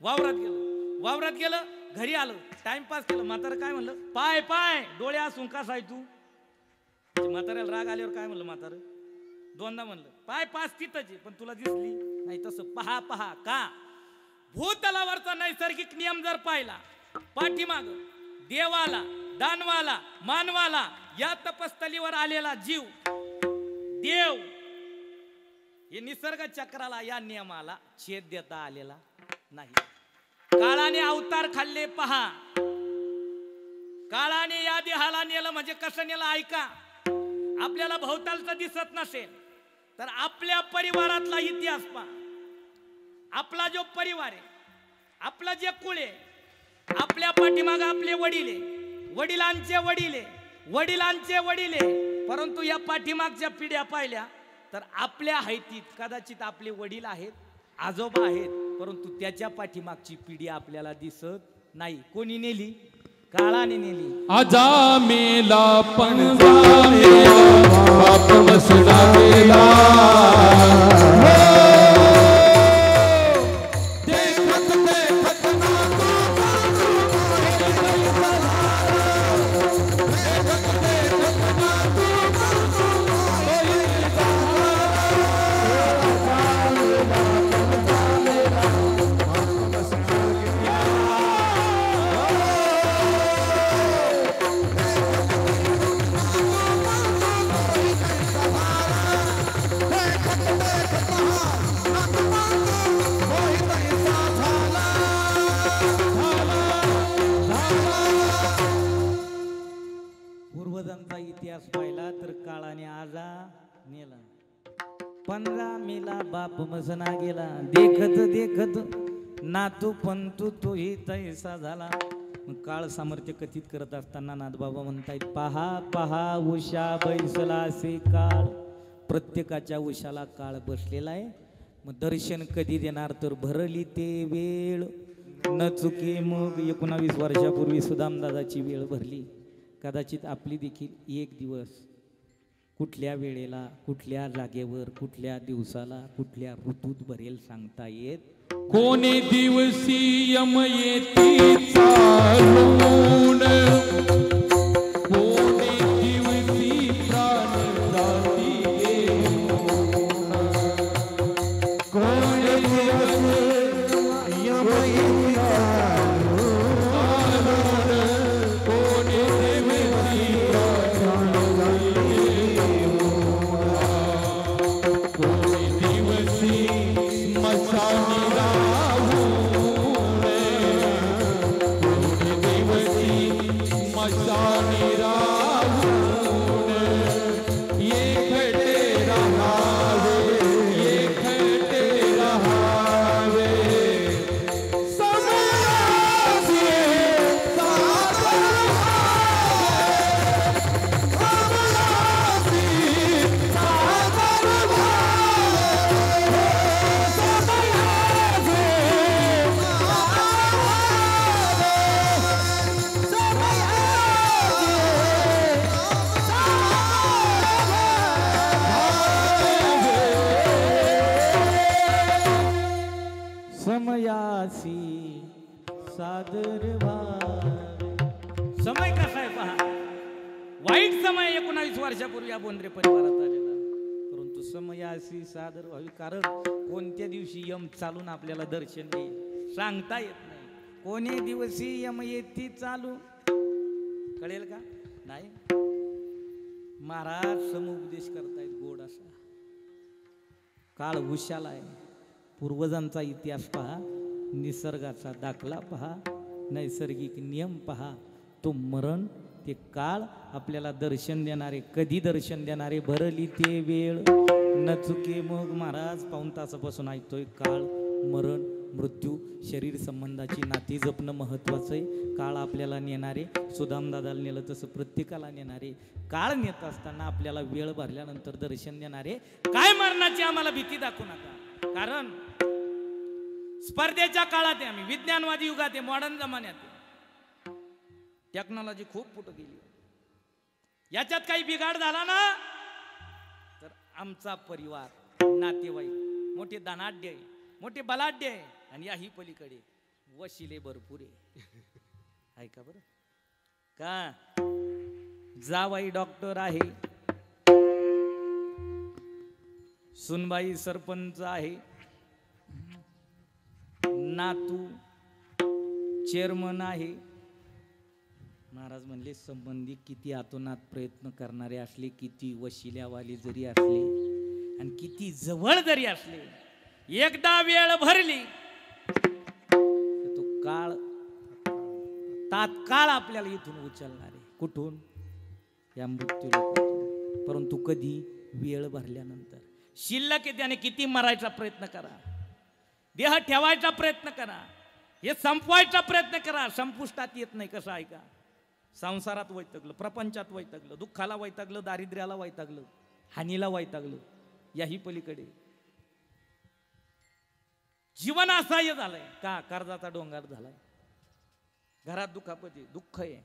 वावरात गेलं, वावरात गेलं, घरी आलं, टाइमपास केलं. म्हातारा काय म्हणलं? पाय पाय, डोळे असून कसा आहे तू? म्हाताऱ्याला राग आल्यावर काय म्हणलं म्हातारं? 2दा म्हणलं, पाय पास तिथंच आहे, पण तुला दिसली नाही तसं पहा पहा का भूतलावरचा नैसर्गिक नियम जर पाहिला पाठीमाग देवाला दानवाला मानवाला या तपस्थलीवर आलेला जीव देव हे निसर्ग चक्राला या नियमाला छेद देता आलेला नाही. काळाने अवतार खाल्ले पहा. काळाने या देहाला नेलं म्हणजे कसं नेलं ऐका. आपल्याला भोवतालचं दिसत नसेल तर आपल्या परिवारातला इतिहास पहा. आपला जो परिवार आहे आपला जे कुळ आहे आपल्या पाठीमाग आपले वडील आहे वडिलांचे वडील आहे वडिलांचे वडील आहे. परंतु या पाठीमागच्या पिढ्या पाहिल्या तर आपल्या हायतीत कदाचित आपले वडील आहेत आजोबा आहेत परंतु त्याच्या पाठीमागची पिढी आपल्याला दिसत नाही. कोणी नेली? काळाने नेली. आजा मेला पंजा मेला बाप मसडा गेला पूर्वजांचा इतिहास पाहिला तर काळाने आजा नेला. 15 मेला बाप मसना गेला. देखत देखत नातू पंतू तोही तैसा झाला. काळ सामर्थ्य कथित करत असताना नाथबाबा म्हणतायत पहा पहा उषा बैसला असे काळ. प्रत्येकाच्या उशाला काळ बसलेला आहे. मग दर्शन कधी देणार तर भरली ते वेळ न चुके. मग 19 वर्षापूर्वी सुदामदादाची वेळ भरली. कदाचित आपली देखील एक दिवस कुठल्या वेळेला कुठल्या जागेवर कुठल्या दिवसाला कुठल्या ऋतूत भरेल सांगता येत. कोणी दिवसी यम येती चालून कोणी दिवसी प्राण जाती घेऊन कोणी दिवसी यम येती चालून कोणी दिवसी प्राण जाती घेऊन कोणी दिवसी स्मशानी समयासी सादर भावे. समय कसा आहे पहा. वाईट समय 19 वर्षापूर्वी या बोंद्रे परिवारात आलेला परंतु समयासी सादर व्हावी. कारण कोणत्या दिवशी यम चालून आपल्याला दर्शन देईल सांगता येत नाही. कोणी दिवशी यम येती चालू कळेल का नाही. महाराज समुपदेश करतायत गोड असा. काळ उशाला आहे. पूर्वजांचा इतिहास पहा. निसर्गाचा दाखला पहा. नैसर्गिक नियम पहा. तो मरण ते काळ आपल्याला दर्शन देणारे कधी दर्शन देणारे भरली ते वेळ न चुके. मग महाराज पाऊण तासापासून ऐकतोय काळ मरण मृत्यू शरीर संबंधाची नाती जपणं महत्वाचं आहे. काळ आपल्याला नेणारे सुदामदादाला नेलं तसं प्रत्येकाला नेणारे. काळ नेत असताना आपल्याला वेळ भरल्यानंतर दर्शन देणारे. काय मरणाची आम्हाला भीती दाखवू नका. कारण स्पर्धेच्या काळात आहे आम्ही. विज्ञानवादी युगात आहे. मॉडर्न जमान्यात आहे. टेक्नॉलॉजी खूप पुढे गेली. याच्यात काही बिघाड झाला ना तर आमचा परिवार नातेवाईक मोठे धनाढ्य आहे मोठे बलाढ्य आहे. आणि याही पलीकडे वशिले भरपूर आहे. ऐका बरं का. जावाई डॉक्टर आहे. सुनबाई सरपंच आहे. नातू चेअरमन आहे. महाराज म्हणले संबंधी किती आतोनात प्रयत्न करणारे असले, किती वशिल्यावाले जरी असले आणि किती जवळ जरी असले, एकदा वेळ भरली तो काळ तात्काळ आपल्याला इथून उचलणार आहे. कुठून? या मृत्यू लोकातून. परंतु कधी? वेळ भरल्यानंतर. शिल्लक आहे त्याने किती मरायचा प्रयत्न करा, देह ठेवायचा प्रयत्न करा, हे संपवायचा प्रयत्न करा. संपुष्टात येत नाही. कसं ऐका, संसारात वैतागलं, प्रपंचात वैतागलं, दुःखाला वैतागलं, दारिद्र्याला वैतागलं, हानीला वैतागलं, याही पलीकडे जीवन असह्य झालंय. का? कर्जाचा डोंगर झालाय, घरात दुखापती, दुःख आहे,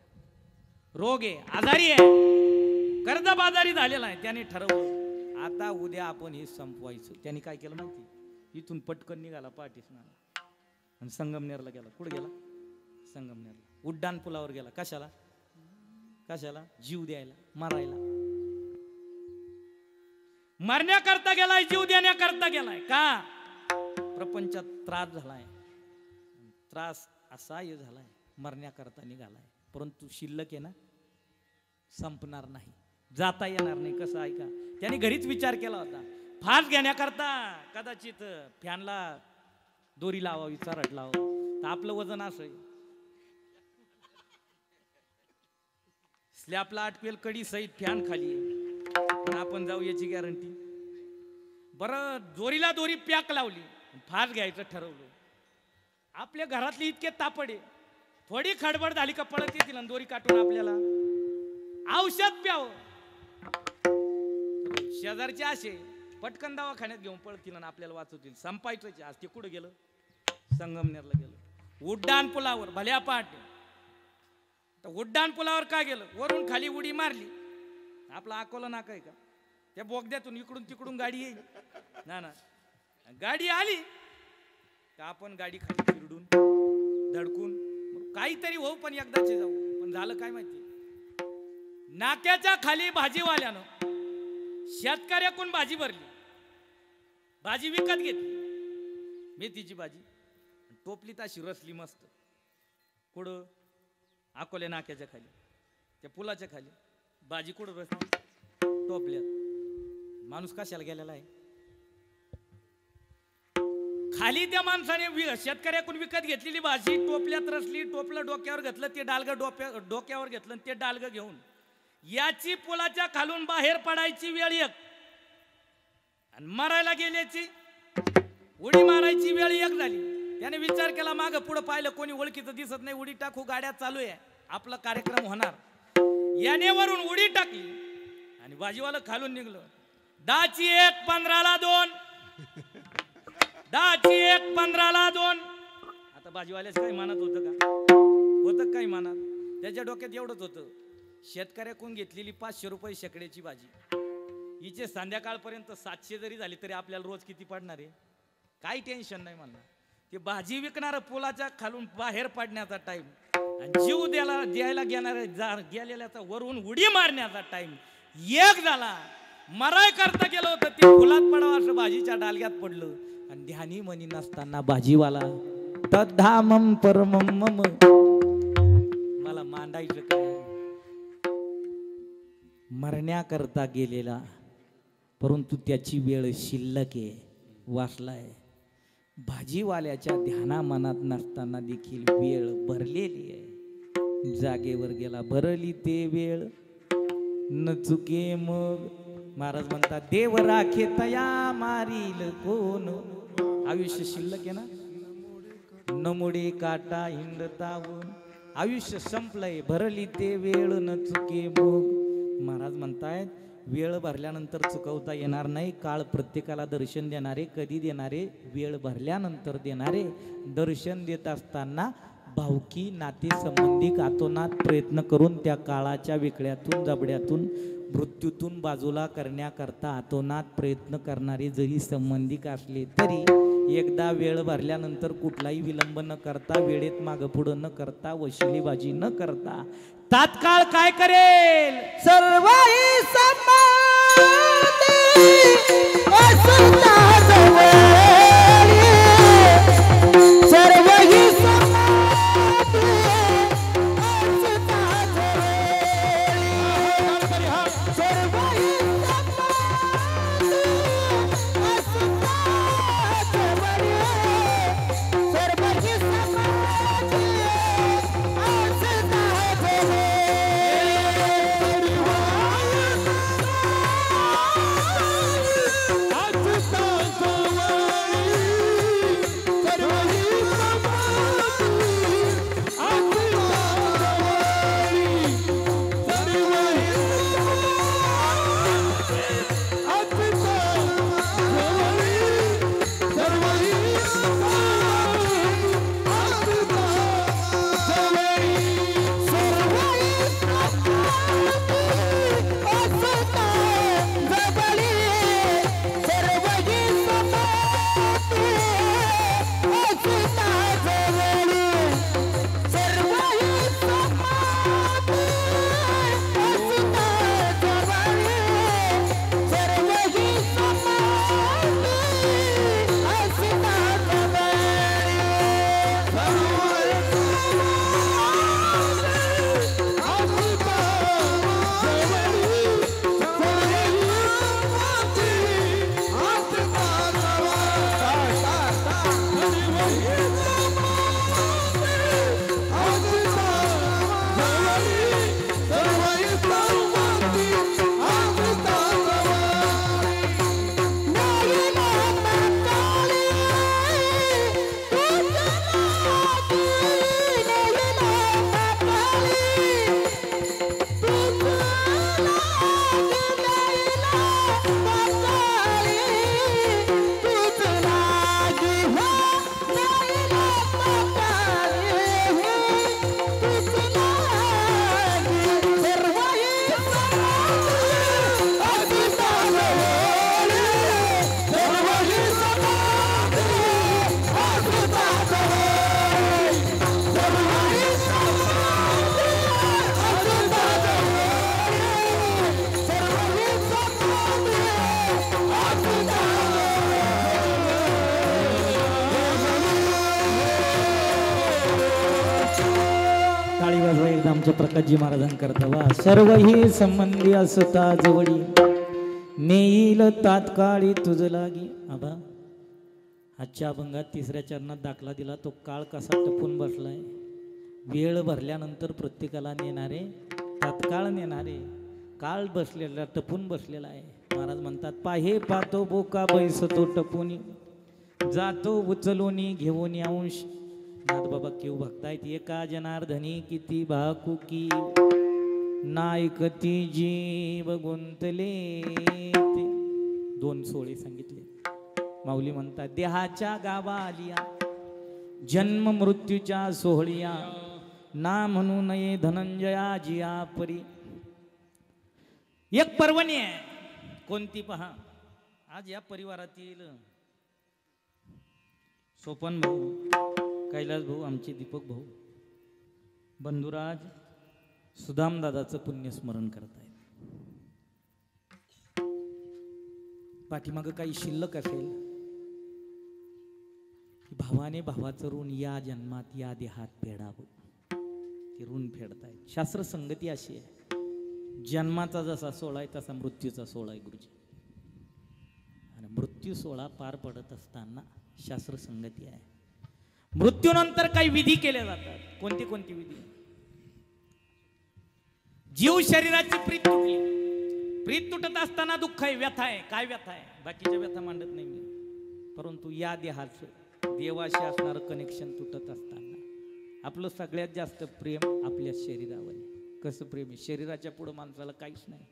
रोग आहे, आजारी आहे, कर्जबाजारी झालेला आहे. त्याने ठरवलं आता उद्या आपण हे संपवायचं. त्याने काय केलं माहिती? इथून पटकन निघाला पाठीसनाला आणि संगमनेरला गेला. कुठे गेला? संगमनेरला. उड्डाण पुलावर गेला. कशाला? कशाला? जीव द्यायला, मारायला. मरण्याकरता गेलाय, जीव देण्याकरता गेलाय. का? प्रपंचात त्रास झालाय, त्रास असह्य झालाय, मरण्याकरता निघालाय. परंतु शिल्लक आहे ना, संपणार नाही, जाता येणार नाही. कसं ऐका, त्याने घरीच विचार केला होता. फास घेण्याकरता कदाचित फॅनला दोरी लावावी, चरट लावावं, तर आपलं वजन असं आहे, स्लॅबला अटकेल कडी सहित फॅन खाली आहे, पण आपण जाऊ याची गॅरंटी? बरं, दोरीला दोरी पॅक लावली, फास घ्यायचं ठरवलं. आपल्या घरातली इतके तापडे, थोडी खडबड झाली का पळत येतील आणि दोरी काटून आपल्याला औषध प्यावं. शेजारचे असे पटकन दवाखान्यात घेऊन पळतील आणि आपल्याला वाचवतील. संपायचं. आज ते कुठं गेलं? संगमनेरला गेलं. उड्डाण पुलावर भल्या पहाटे. तर उड्डाण पुलावर का गेलं? वरून खाली उडी मारली. आपला अकोला नाका आहे का? त्या बोगद्यातून इकडून तिकडून गाडी येईल ना ना. गाडी आली का आपण गाडी खाली चिरडून धडकून काहीतरी होऊ, पण एकदाचे जाऊ. पण झालं काय माहिती? नाक्याच्या खाली भाजीवाल्यानं शेतकऱ्याकडून भाजी भरली, भाजी विकत घेतली, मेथीची भाजी. टोपलीत अशी रसली मस्त. कुठं? अकोल्या नाक्याच्या खाली, त्या पुलाच्या खाली भाजी कुठं रसली? टोपल्यात. माणूस कशाला गेलेला आहे? खाली त्या माणसाने शेतकऱ्याकडून विकत घेतलेली भाजी टोपल्यात रसली. टोपलं डोक्यावर घेतलं, ते डालगं डोक्यावर घेतलं, ते डालगं घेऊन याची पुलाच्या खालून बाहेर पडायची वेळ एक, आणि मरायला गेल्याची उडी मारायची वेळ एक झाली. त्याने विचार केला, मागं पुढं पाहिलं, कोणी ओळखीचं दिसत नाही, उडी टाकू, गाड्या चालू आहे, आपला कार्यक्रम होणार. याने वरून उडी टाकली आणि भाजीवाला खालून निघलं. 10ची 1, 15ला 2, 10ची 1, 15ला 2. आता भाजीवाल्याच काही मानत होतं का? होतं काही मानत? त्याच्या डोक्यात एवढंच होतं, शेतकऱ्याकडून घेतलेली 500 रुपये शेकड्याची भाजी, हिचे संध्याकाळपर्यंत 700 जरी झाली तरी आपल्याला रोज किती पडणार आहे? काही टेन्शन नाही म्हणणार. ते भाजी विकणार पुलाच्या खालून बाहेर पडण्याचा टाइम आणि जीव द्यायला गेलेल्याचा वरून उडी मारण्याचा टाइम एक झाला. मराय करता गेलं होतं, ते फुलात पडावं असं भाजीच्या डालग्यात पडलं. आणि ध्यानी मनी नसताना भाजीवाला तद्धामम परमम मम, मला मांडायचं काय? मरण्याकरता गेलेला, परंतु त्याची वेळ शिल्लक आहे, वाचलाय. भाजीवाल्याच्या ध्याना मनात नसताना देखील वेळ भरलेली आहे. जागेवर गेला, भरली ते वेळ न चुके मग. महाराज म्हणतात, देव राखे तया मारील कोण. आयुष्य शिल्लक आहे ना, नमुडे काटा हिंडतावून. आयुष्य संपलंय, भरली ते वेळ न चुके मग. महाराज म्हणतायत, वेळ भरल्यानंतर चुकवता येणार नाही. काळ प्रत्येकाला दर्शन देणारे, कधी देणारे? वेळ भरल्यानंतर देणारे. दर्शन देत असताना भावकी नाते संबंधिक आतोनात प्रयत्न करून त्या काळाच्या विकड्यातून, जबड्यातून, मृत्यूतून बाजूला करण्याकरता आतोनात प्रयत्न करणारे जरी संबंधिक असले तरी एकदा वेळ भरल्यानंतर कुठलाही विलंब न करता, वेळेत मागं पुढं न करता, वशिलेबाजी न करता तात्काळ काय करेल? सर्वही समाधी असता जवळ, आमच्या प्रकाशजी महाराजांकरता वा सर्व ही संबंधी असता जवळी नेईल तात्काळी तुझ लागी. आबा आजच्या अभंगात तिसऱ्या चरणात दाखला दिला तो काळ कसा टपून बसलाय. वेळ भरल्यानंतर प्रत्येकाला नेणारे तात्काळ नेणारे काळ बसलेला टपून बसलेला आहे. महाराज म्हणतात पाहे पाहतो बोका बैसतो टपूनी जातो उचलूनी घेऊन अंश. नाथ बाबा केव भक्तायत एका जनार्दनी किती भाकुकी नायकती जीव गुंतले. ते दोन सोळे सांगितले. माऊली म्हणतात देहाच्या गावा आलिया जन्म मृत्यूच्या सोहळिया ना म्हणू नये धनंजया जिया परी. एक पर्वणी आहे कोणती पहा. आज या परिवारातील सोपन भाऊ कैलास भाऊ आमचे दीपक भाऊ बंधुराज सुदाम दादाचं पुण्यस्मरण करतायत. पाठीमागं काही शिल्लक असेल भावाने भावाचं ऋण या जन्मात या देहात फेडावं ते ऋण फेडतायत. शास्त्र संगती अशी आहे जन्माचा जसा सोहळा आहे तसा मृत्यूचा सोहळा आहे गुरुजी. आणि मृत्यू सोहळा पार पडत असताना शास्त्र संगती आहे. मृत्यूनंतर काही विधी केल्या जातात. कोणती कोणती विधी. जीव शरीराची प्रीत तुटली. प्रीत तुटत असताना दुःख आहे व्यथा आहे. काय व्यथा आहे बाकीच्या व्यथा मांडत नाही मी. परंतु या देहाचं देवाशी असणारं कनेक्शन तुटत असताना आपलं सगळ्यात जास्त प्रेम आपल्या शरीरावर आहे. कसं प्रेम आहे शरीराच्या पुढं माणसाला काहीच नाही.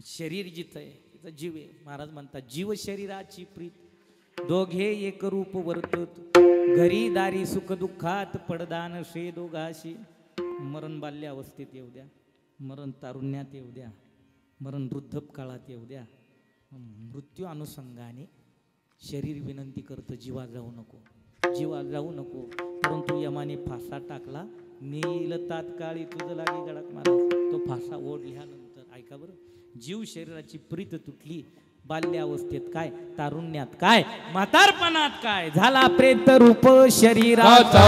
शरीर जिथं आहे तिथं जीव आहे. महाराज म्हणतात जीव शरीराची प्रीत दोघे एक रूप वर्तत घरी दारी सुख दुःखात पडदान शे दोघाशी. मरण बाल्य अवस्थेत येऊ द्या मरण तारुण्यात येऊ द्या मरण वृद्धकाळात येऊ द्या मृत्यू अनुषंगाने शरीर विनंती करतं जीवा जाऊ नको जीवा जाऊ नको. परंतु यमाने फासा टाकला नेईल तात्काळी तुझं लागे गडात. महाराज तो फासा ओढल्यानंतर ऐका बरं जीव शरीराची प्रीत तुटली. बाल्यावस्थेत काय तारुण्यात काय म्हातारपणात काय झाला प्रेत रूप शरीराचा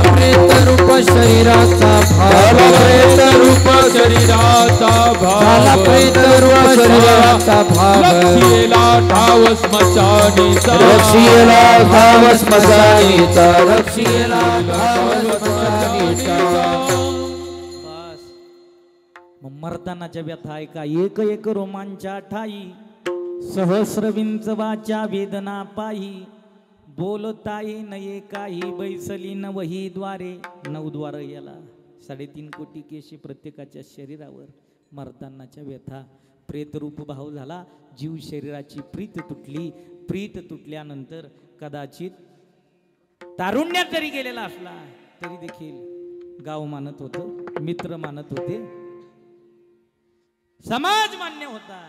प्रेत रूप शरीराचा भाव प्रेत रूप शरीराचा भाव प्रेत रूप शरीराचा भाव रक्षिला ठाव स्मशानीचा रक्षिला ठाव स्मशानीचा रक्षिला ठाव स्मशानीचा. मर्दानाच्या व्यथा ऐका एक एक रोमांच्या ठाई सहस्र विंचवाच्या वेदना पाही बोलताही नये काही बैसली नवही द्वारे. 9 द्वार याला 3.5 कोटी केशी प्रत्येकाच्या शरीरावर. मर्दानाच्या व्यथा प्रेतरूप भाव झाला. जीव शरीराची प्रीत तुटली. प्रीत तुटल्यानंतर कदाचित तारुण्यात जरी गेलेला असला तरी देखील गाव मानत होतं मित्र मानत होते समाज मान्य होता.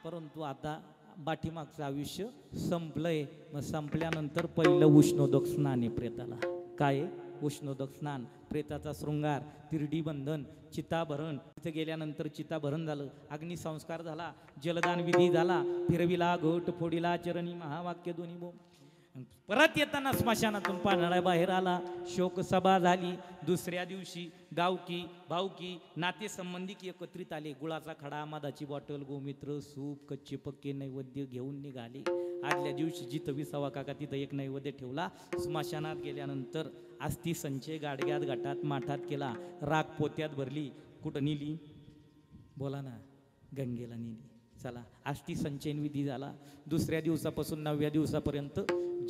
परंतु आता पाठीमागचं आयुष्य संपलंय. मग संपल्यानंतर पहिलं उष्णोदक स्नान आहे प्रेताला. काय उष्णोदक स्नान प्रेताचा शृंगार तिरडी बंधन चिताभरण. तिथे गेल्यानंतर चिताभरण झालं अग्निसंस्कार झाला जलदान विधी झाला फिरविला घोट फोडीला चरणी महावाक्य दोन्ही बोम. परत येताना स्मशानातून पाण्याला बाहेर आला. शोकसभा झाली. दुसऱ्या दिवशी गावकी भावकी नातेसंबंधी एकत्रित आले. गुळाचा खडा मधाची बॉटल गोमित्र सूप कच्चे पक्के नैवेद्य घेऊन निघाले. आदल्या दिवशी जिथं विसावा काका तिथं एक नैवेद्य ठेवला. स्मशानात गेल्यानंतर अस्थि संचय गाडग्यात घाटात माठात केला. राख पोत्यात भरली. कुठं नेली बोला ना गंगेला नेली. चला अस्थि संचयन विधी झाला. दुसऱ्या दिवसापासून 9व्या दिवसापर्यंत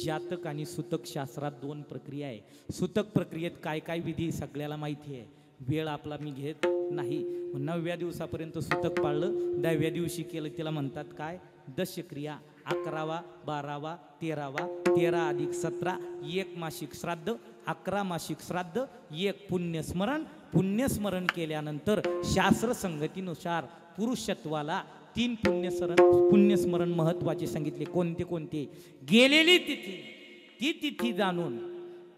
जातक आणि सुतक शास्त्रात 2 प्रक्रिया आहे. सुतक प्रक्रियेत काय काय विधी सगळ्याला माहिती आहे. वेळ आपला मी घेत नाही. 9व्या दिवसापर्यंत सुतक पाळलं. 10व्या दिवशी केलं त्याला म्हणतात काय दशक्रिया. 11वा 12वा 13वा 13 अधिक 17 1 मासिक श्राद्ध 11 मासिक श्राद्ध 1 पुण्यस्मरण. पुण्यस्मरण केल्यानंतर शास्त्र संगतीनुसार पुरुषत्वाला 3 पुण्यस्मरण महत्वाचे सांगितले. कोणते कोणते. गेलेली तिथी ती तिथी जाणून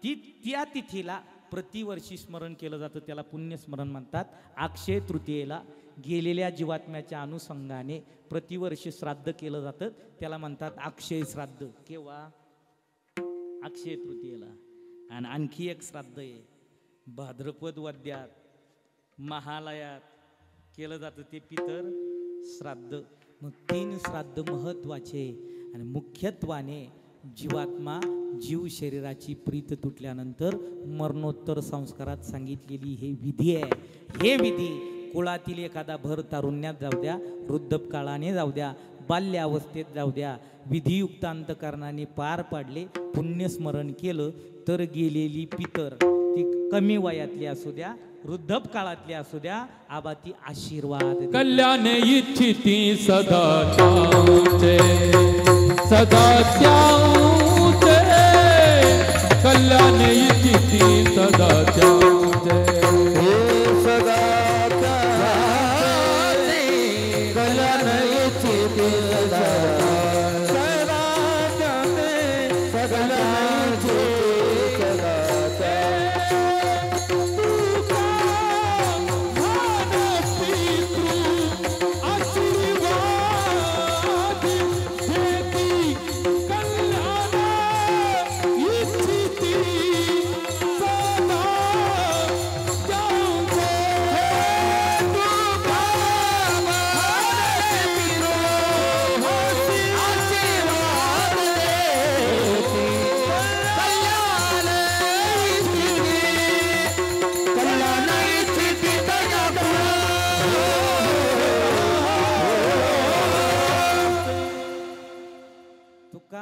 त्या तिथीला प्रतिवर्षी स्मरण केलं जातं त्याला पुण्यस्मरण म्हणतात. अक्षय तृतीयेला गेलेल्या जीवात्म्याच्या अनुषंगाने प्रतिवर्षी श्राद्ध केलं जातं त्याला म्हणतात अक्षय श्राद्ध. केव्हा अक्षय तृतीयेला. आणि आणखी एक श्राद्ध आहे भाद्रपद वद्यात महालयात केलं जातं ते पितर श्राद्ध. मग 3 श्राद्ध महत्वाचे आणि मुख्यत्वाने जीवात्मा जीव शरीराची प्रीत तुटल्यानंतर मरणोत्तर संस्कारात सांगितलेली हे विधी आहे. हे विधी कुळातील एखादा भर तारुण्यात जाऊ द्या, वृद्धकाळाने जाऊ द्या, बाल्यावस्थेत जाऊ द्या, विधियुक्त अंतकरणाने पार पाडले, पुण्यस्मरण केलं तर गेलेली पितर ती कमी वयातली असू द्या, वृद्धप काळातली असू द्या, आबा ती आशीर्वाद कल्याण इच्छिती सदा त्याचे, सदा त्याचे, कल्याण इच्छिती सदा त्याचे, सदा त्याचे, कल्याण इच्छिती सदा त्याचे, कल्याण इच्छिती सदा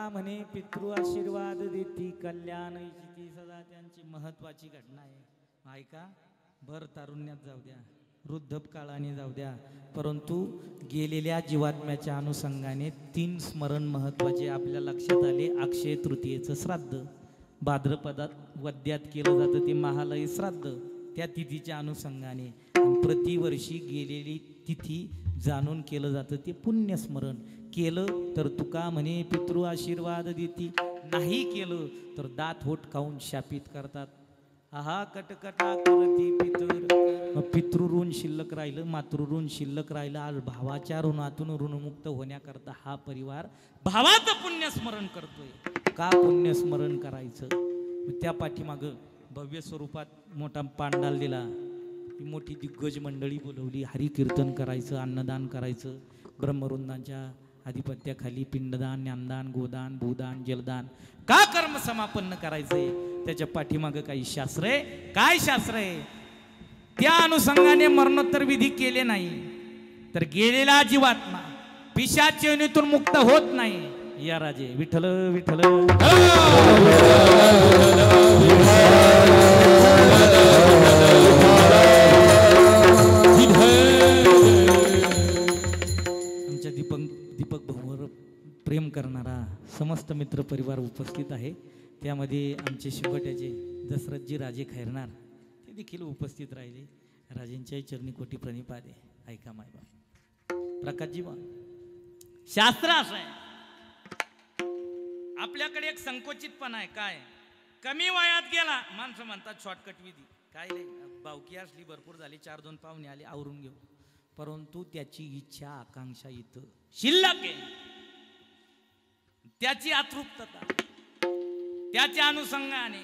म्हणे पितृ आशीर्वाद देती कल्याण इच्छिती सदा त्यांची महत्वाची घटना आहे. ऐका, भर तारुण्यात जाऊ द्या, वृद्धप काळाने जाऊ द्या, परंतु गेलेल्या जीवात्म्याच्या अनुषंगाने 3 स्मरण महत्वाचे आपल्या लक्षात आले. अक्षय तृतीयेचं श्राद्ध भाद्रपदात वद्यात केलं जातं ते महालय श्राद्ध, त्या तिथीच्या अनुषंगाने प्रतिवर्षी गेलेली तिथी जाणून केलं जातं ते पुण्यस्मरण. केलं तर तुका म्हणे पितृ आशीर्वाद देती, नाही केलं तर दात होट खाऊन शापित करतात. आहा कटकटा करती पितर. पितृ ऋण शिल्लक राहिलं, मातृ ऋण शिल्लक राहिलं. आज भावाच्या ऋणातून ऋणमुक्त होण्याकरता हा परिवार भावाचं पुण्यस्मरण करतोय. का पुण्यस्मरण करायचं? त्या पाठीमागं भव्य स्वरूपात मोठा पांडाल दिला, मोठी दिग्गज मंडळी बोलवली, हरिकीर्तन करायचं, अन्नदान करायचं, ब्रह्मवृंदांच्या आधिपत्याखाली पिंडदान, ज्ञानदान, गोदान, भूदान, जलदान, का कर्म समापन्न करायचंय. त्याच्या पाठीमागं काही शास्त्र आहे. काय शास्त्र आहे? त्या अनुषंगाने मरणोत्तर विधी केले नाही तर गेलेला जीवात्मा पिशाच योनीतून मुक्त होत नाही. या राजे विठ्ठल विठ्ठल. आमच्या दीपक भाऊवर प्रेम करणारा समस्त मित्र परिवार उपस्थित आहे. त्यामध्ये आमचे शिवगट्याचे दशरथजी राजे खैरनार ते देखील उपस्थित राहिले. राजेंच्याही चरणी कोटी प्रणिपात आहे. ऐका मायबा प्रकाशजी, शास्त्र असं आहे, आपल्याकडे एक संकोचितपणा आहे. काय? कमी वयात गेला, माणसं म्हणतात शॉर्टकट विधी, काय नाही, बावकी असली भरपूर झाली, 4-2 पाहुणे आले आवरून घेऊ, परंतु त्याची इच्छा आकांक्षा इथं शिल्लक आहे. त्याची अतृप्तता, त्याच्या अनुषंगाने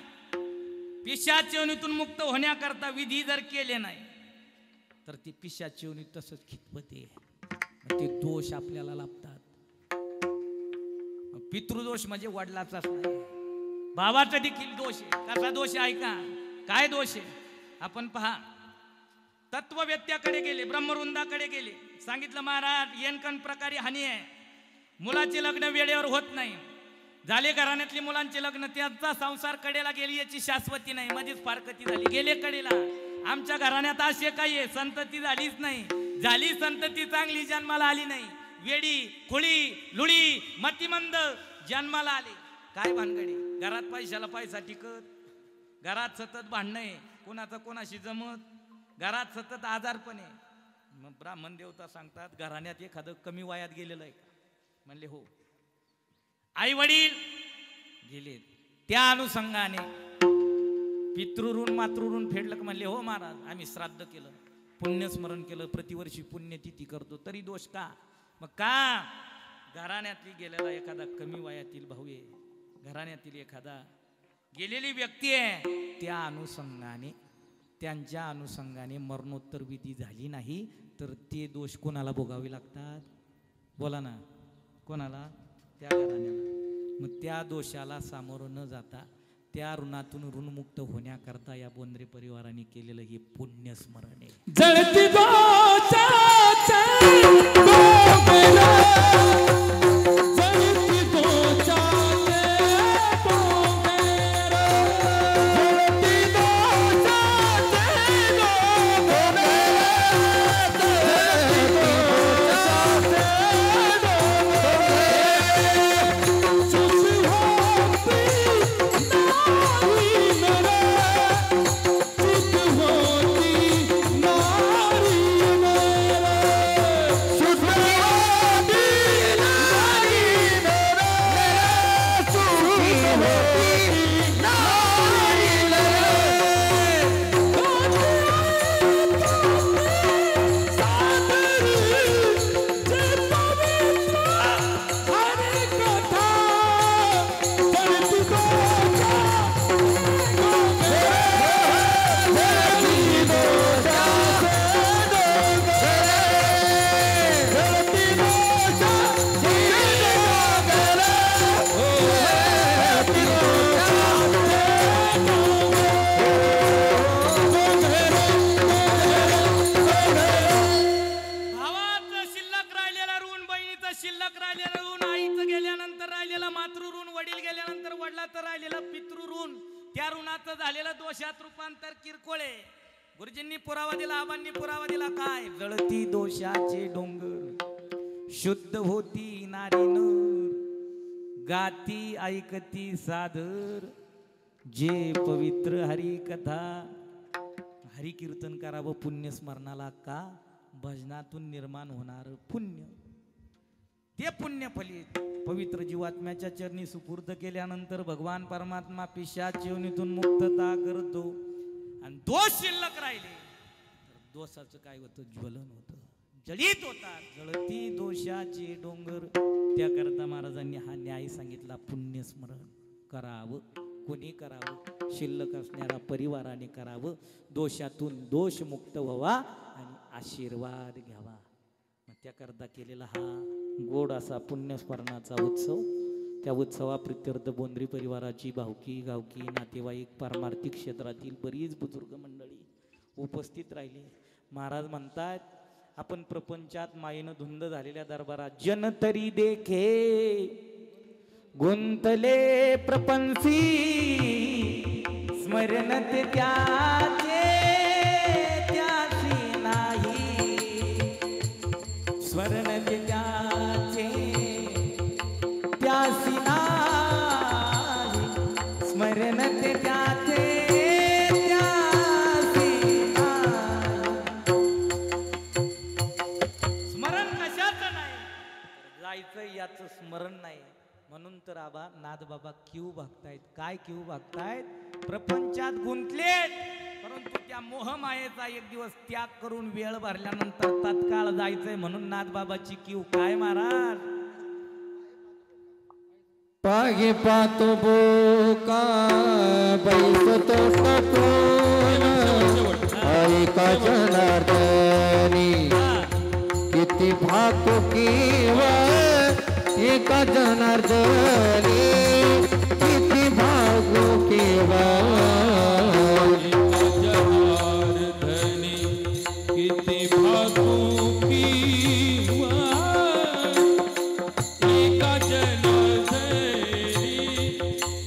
पिशाच योनीतून मुक्त होण्याकरता विधी जर केले नाही तर ती पिशाच योनी तसंच खितपते. ते दोष आपल्याला लाभतात. पितृदोष म्हणजे वडिलाचाच नाही, भावाचा देखील दोष आहे. कसा दोष आहे? ऐका काय दोष आहे. आपण पहा, तत्ववेत्याकडे गेले, ब्रह्मवृंदाकडे गेले, सांगितलं महाराज येनकन प्रकारे हानी आहे, मुलाचे लग्न वेळेवर होत नाही, झाले घराण्यातली मुलांचे लग्न, त्यांचा संसार कडेला गेली याची शाश्वती नाही, मध्येच फारकती झाली, गेले कडेला. आमच्या घराण्यात असे काही आहे, संतती झालीच नाही, झाली संतती चांगली जन्माला आली नाही, वेडी खुळी लुडी मतिमंद जन्माला आले. काय भानगडी? घरात पैशाला पैसा टिकत, घरात सतत भांडणे, कोणाचं कोणाशी जमत, घरात सतत आजारपण आहे. मग ब्राह्मण देवता सांगतात घराण्यात एखादं कमी वयात गेलेलं आहे. म्हणले हो. आई वडील गेले, त्या अनुषंगाने पितृऋण मातृऋण फेडलं का? म्हणले हो महाराज, आम्ही श्राद्ध केलं, पुण्यस्मरण केलं, प्रतिवर्षी पुण्यतिथी करतो, तरी दोष का? मग का? घराण्यातली गेलेला एखादा कमी वयातील भाऊ आहे, घराण्यातील एखादा गेलेली व्यक्ती आहे, त्या अनुषंगाने त्यांच्या अनुषंगाने मरणोत्तर विधी झाली नाही तर ते दोष कोणाला भोगावे लागतात? बोला ना, कोणाला? त्या घराण्याला. मग त्या दोषाला सामोरं न जाता त्या ऋणातून ऋणमुक्त होण्याकरता या बोंद्रे परिवाराने केलेलं हे पुण्यस्मरण आहे. जळती दोषाचे डोंगर, जळती दोषाचे डोंगर, जळती दोषाचे डोंगर, जळती दोषाचे डोंगर, सुख होती नारी नर, सुख होती नारी नर, सुख होती नारी नर, सुखी होती नारी नर, सादरी जे पवित्र हरि कथा, जळती दोषा भावाचं शिल्लक राहिलेला ऋण, बहिणीचं शिल्लक राहिलेलं ऋण, आईचं गेल्यानंतर राहिलेला मातृ ऋण, वडील गेल्यानंतर वडिलाचं राहिलेलं पितृ ऋण, त्या ऋणाचं झालेलं दोषात रूपांतर किरकोळे. गुरुजींनी पुरावा दिला, आबांनी पुरावा दिला. काय? जळती दोषाचे डोंगर, शुद्ध होती नारी नर, गाती ऐकती सादर, जे पवित्र हरी कथा. हरी कीर्तन करावं पुण्य स्मरणाला का? भजनातून निर्माण होणार पुण्य, ते पुण्य फलित पवित्र जीवात्म्याच्या चरणी सुपूर्द केल्यानंतर भगवान परमात्मा पिशाच योनीतून मुक्तता करतो. आणि दोष शिल्लक राहिले तर दोषाचं काय होतं? ज्वलन होतं, जळीत होतात. जळती दोषाचे डोंगर. त्याकरता महाराजांनी हा न्याय सांगितला, पुण्यस्मरण करावं. कोणी करावं? शिल्लक असणाऱ्या परिवाराने करावं. दोषातून दोष मुक्त व्हावा आणि आशीर्वाद घ्यावा. मग त्याकरता केलेला हा गोड असा पुण्यस्मरणाचा उत्सव. त्या उत्सवाप्रित्यर्थ बोंद्रे परिवाराची भावकी, गावकी, नातेवाईक, पारमार्थिक क्षेत्रातील बरीच बुजुर्ग मंडळी उपस्थित राहिली. महाराज म्हणतात, आपण प्रपंचात मायेनं धुंद झालेल्या दरबारात जन तरी देखे गुंतले प्रपंसी, स्मरणत त्याचे त्याची नाही, स्मरणत त्याचे त्यासी नाही, स्मरणत त्याचे त्यासी नाही. स्मरण कशाचं नाही? जायचं याचं स्मरण नाही. म्हणून तर आबा नाथ बाबा क्यू बघतायत. काय क्यू बघतायत? प्रपंचात गुंतलेत, परंतु त्या मोहमायेचा एक दिवस त्याग करून वेळ भरल्यानंतर तत्काळ जायचंय. म्हणून नाथ बाबाची क्यू. काय महाराज? पागे पातो बोका बैसतो टपून, ऐका जनार्दनी किती भातुकी एका जनार्दनी, किती भावुकी जनार्दनी किती भातुकी, एका जनार्दनी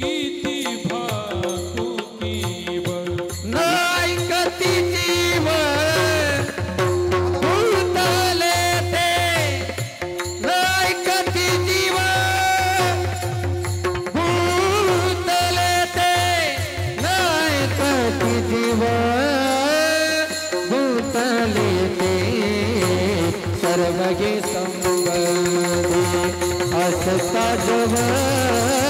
किती भातुकी. ऐकती जीव भूतले ते, ऐकती जीव भूतले ते, ऐकती जीव भूतले ते, सर्वगे संबंधी असता जवळी,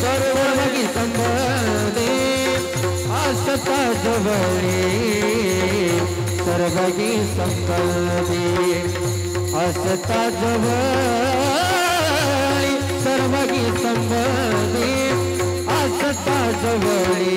सर्वगे संबंधी असता जवळी, सर्वगे संबंधी असता जवळी, सर्वगे संबंधी असता जवळी.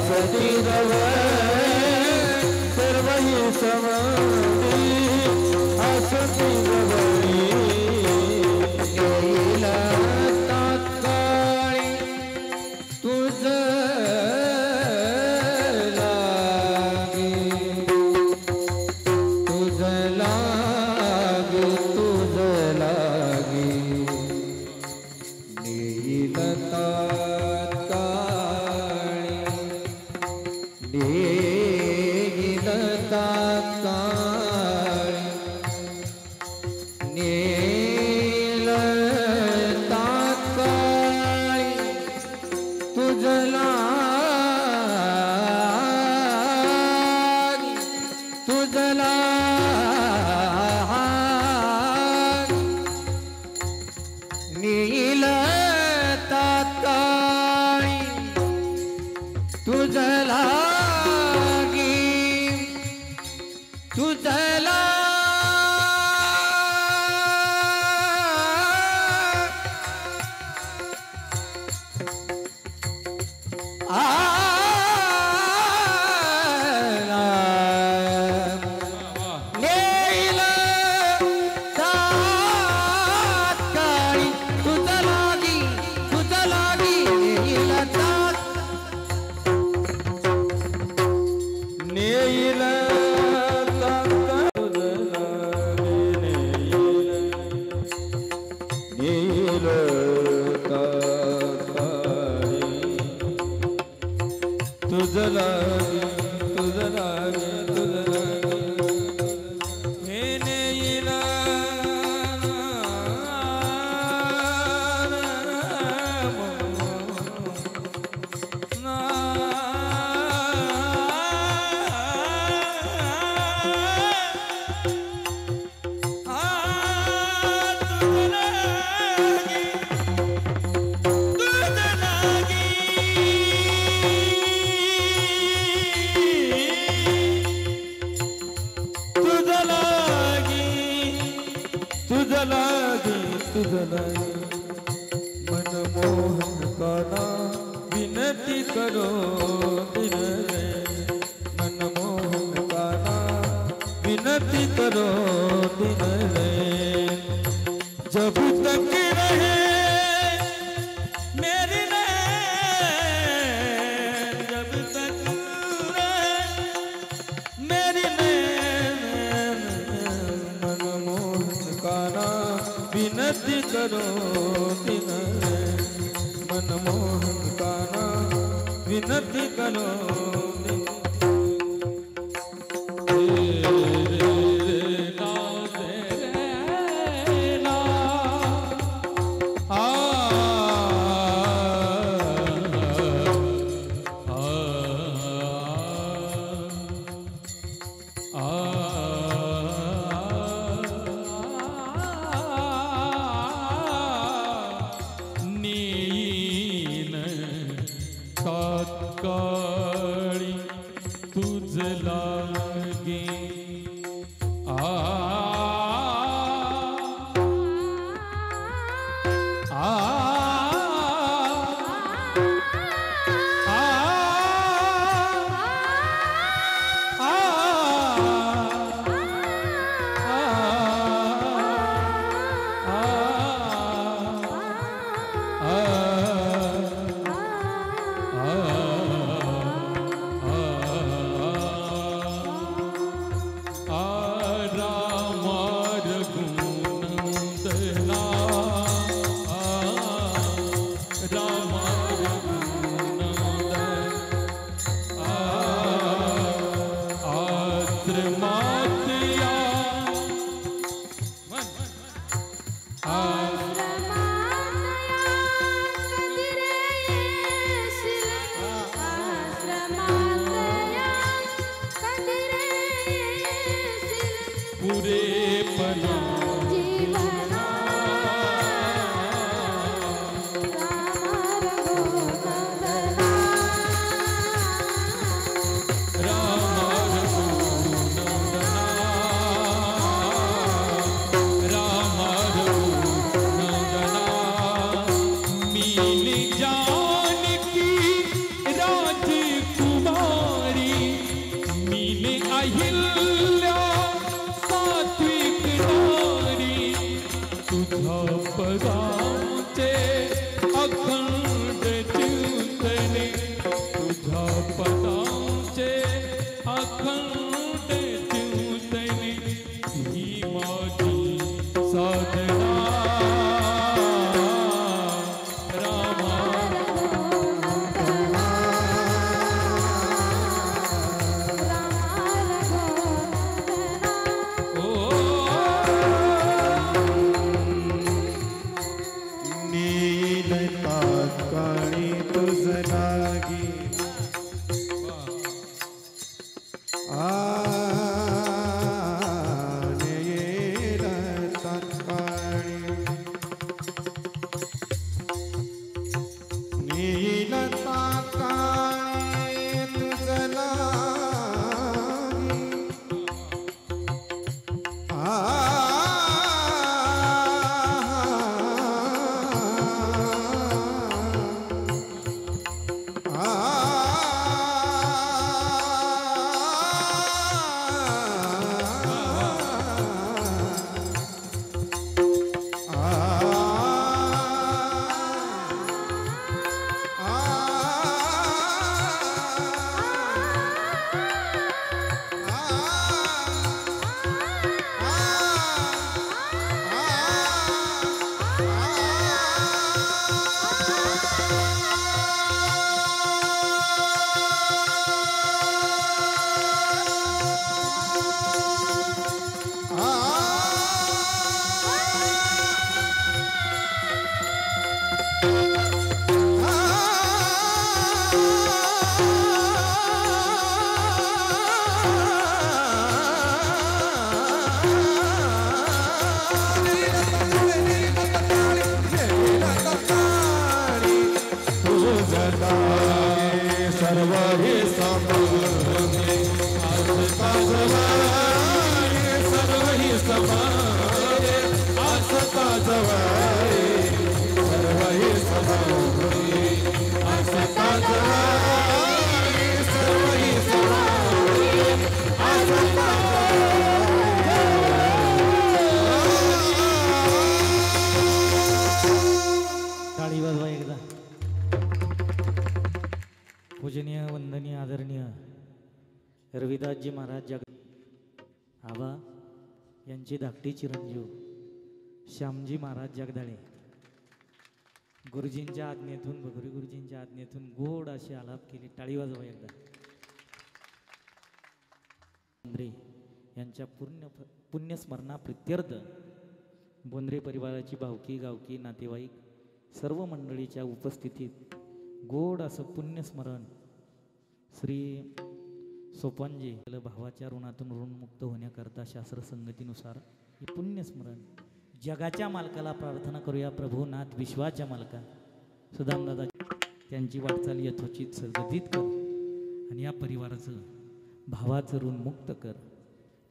हसती रवे सर्वही समधी हसती रवळी येईल तात्काळी तुझ लागी तुझ लागी तुझ लागी येईल तात्काळी येईल तात्काळी नील तात्काळी तुझ लागी तुझ लागी नील तात्काळी तुझ लागी तुझ नेईल नील तात्काळी तुझ लागी तुझ लागी तुझ लागी हे नेईल तुझ लागी तुझ लागी मनमोहन काना विनती करो दिन रे मनमोहन काना विनती करो दिन रे जब तक रहे मेरी नैन जब तक रहे मेरी नैन मनमोहन काना विनती करो दिन रे मनमोहन काना विनती करो दिन नीन तात्काळी तुझ लागे आ आ सर्व हे समाये आसता जवळ सर्व हे समाये आसता जवळ सर्व हे समाये आसता जवळ सर्व हे समाये आसता टाळी वाजवा एकदा. पूजनीय वंदनीय आदरणीय रविदासजी महाराज जग आबा यांचे धाकटे चिरंजीव श्यामजी महाराज जगदाळे गुरुजींच्या आज्ञेतून भगुरी गुरुजींच्या आज्ञेतून गोड अशी आलाप केली. टाळी वाजवा एकदा. बोंद्रे यांच्या पुण्यस्मरणा प्रित्यर्थ बोंद्रे परिवाराची भावकी गावकी नातेवाईक सर्व मंडळीच्या उपस्थितीत गोड असं पुण्यस्मरण श्री सोपानजी भावाच्या ऋणातून ऋणमुक्त होण्याकरता शास्त्रसंगतीनुसार हे पुण्यस्मरण जगाच्या मालकाला प्रार्थना करूया. प्रभूनाथ विश्वाच्या मालका सुदामदादा त्यांची वाटचाल यथोचित सगतीत कर आणि या परिवाराचं भावाचं ऋण मुक्त कर.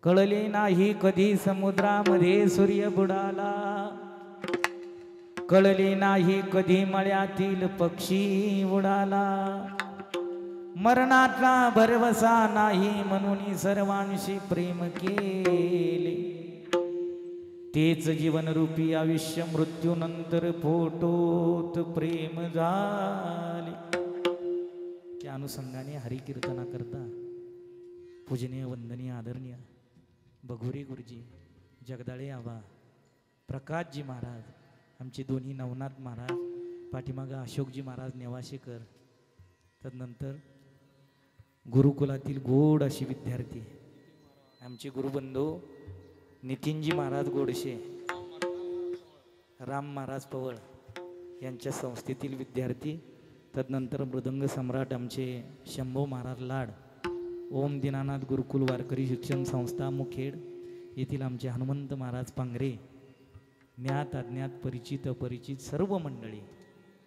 कळले नाही कधी समुद्रामध्ये सूर्य बुडाला, कळले नाही कधी मळ्यातील पक्षी उडाला, मरणाचा भरवसा नाही म्हणून सर्वांशी प्रेम केले, तेच जीवनरूपी आयुष्य मृत्यूनंतर फोटोत प्रेम झाले. त्या अनुषंगाने हरिकीर्तना करता पूजनीय वंदनीय आदरणीय बघोरी गुरुजी जगदाळे आबा प्रकाशजी महाराज आमचे दोन्ही नवनाथ महाराज पाठीमागं अशोकजी महाराज नेवाशेकर तदनंतर गुरुकुलातील गोड अशी विद्यार्थी आमचे गुरुबंधू नितीनजी महाराज गोडशे राम महाराज पवळ यांच्या संस्थेतील विद्यार्थी तदनंतर मृदंग सम्राट आमचे शंभू महाराज लाड ओम दीनानाथ गुरुकुल वारकरी शिक्षण संस्था मुखेड येथील आमचे हनुमंत महाराज पांगरे ज्ञात अज्ञात परिचित अपरिचित सर्व मंडळी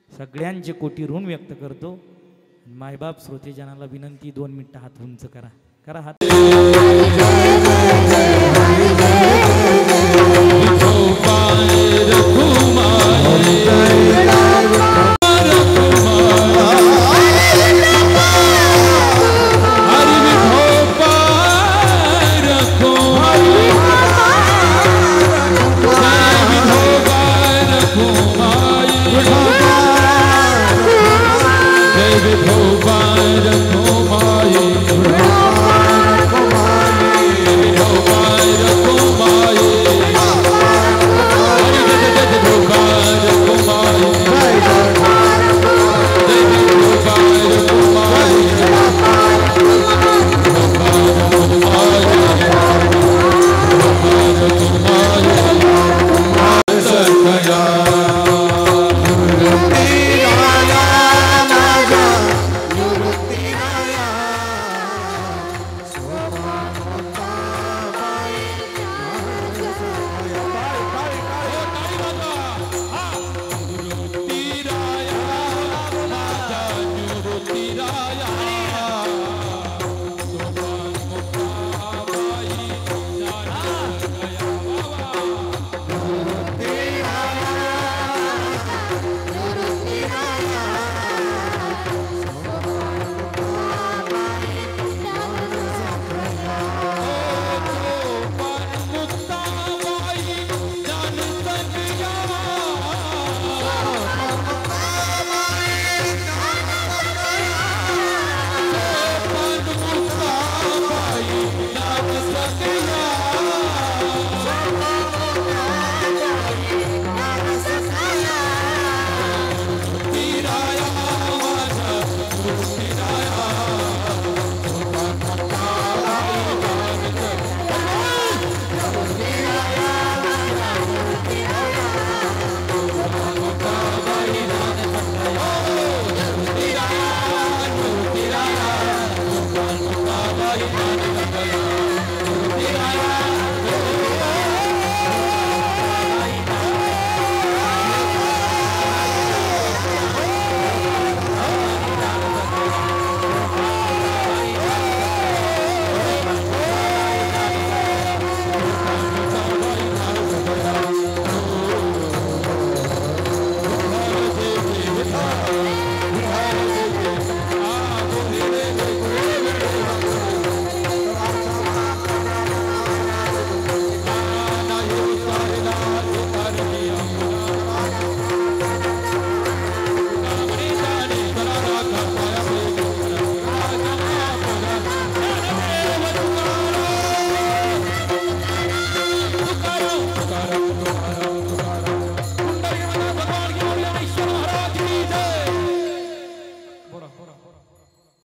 सगळ्यांचे कोटी ऋण व्यक्त करतो. मायबाप श्रोतेजनाला विनंती 2 मिनिटं हात उंच करा. करा हात. जय विठोबा रखो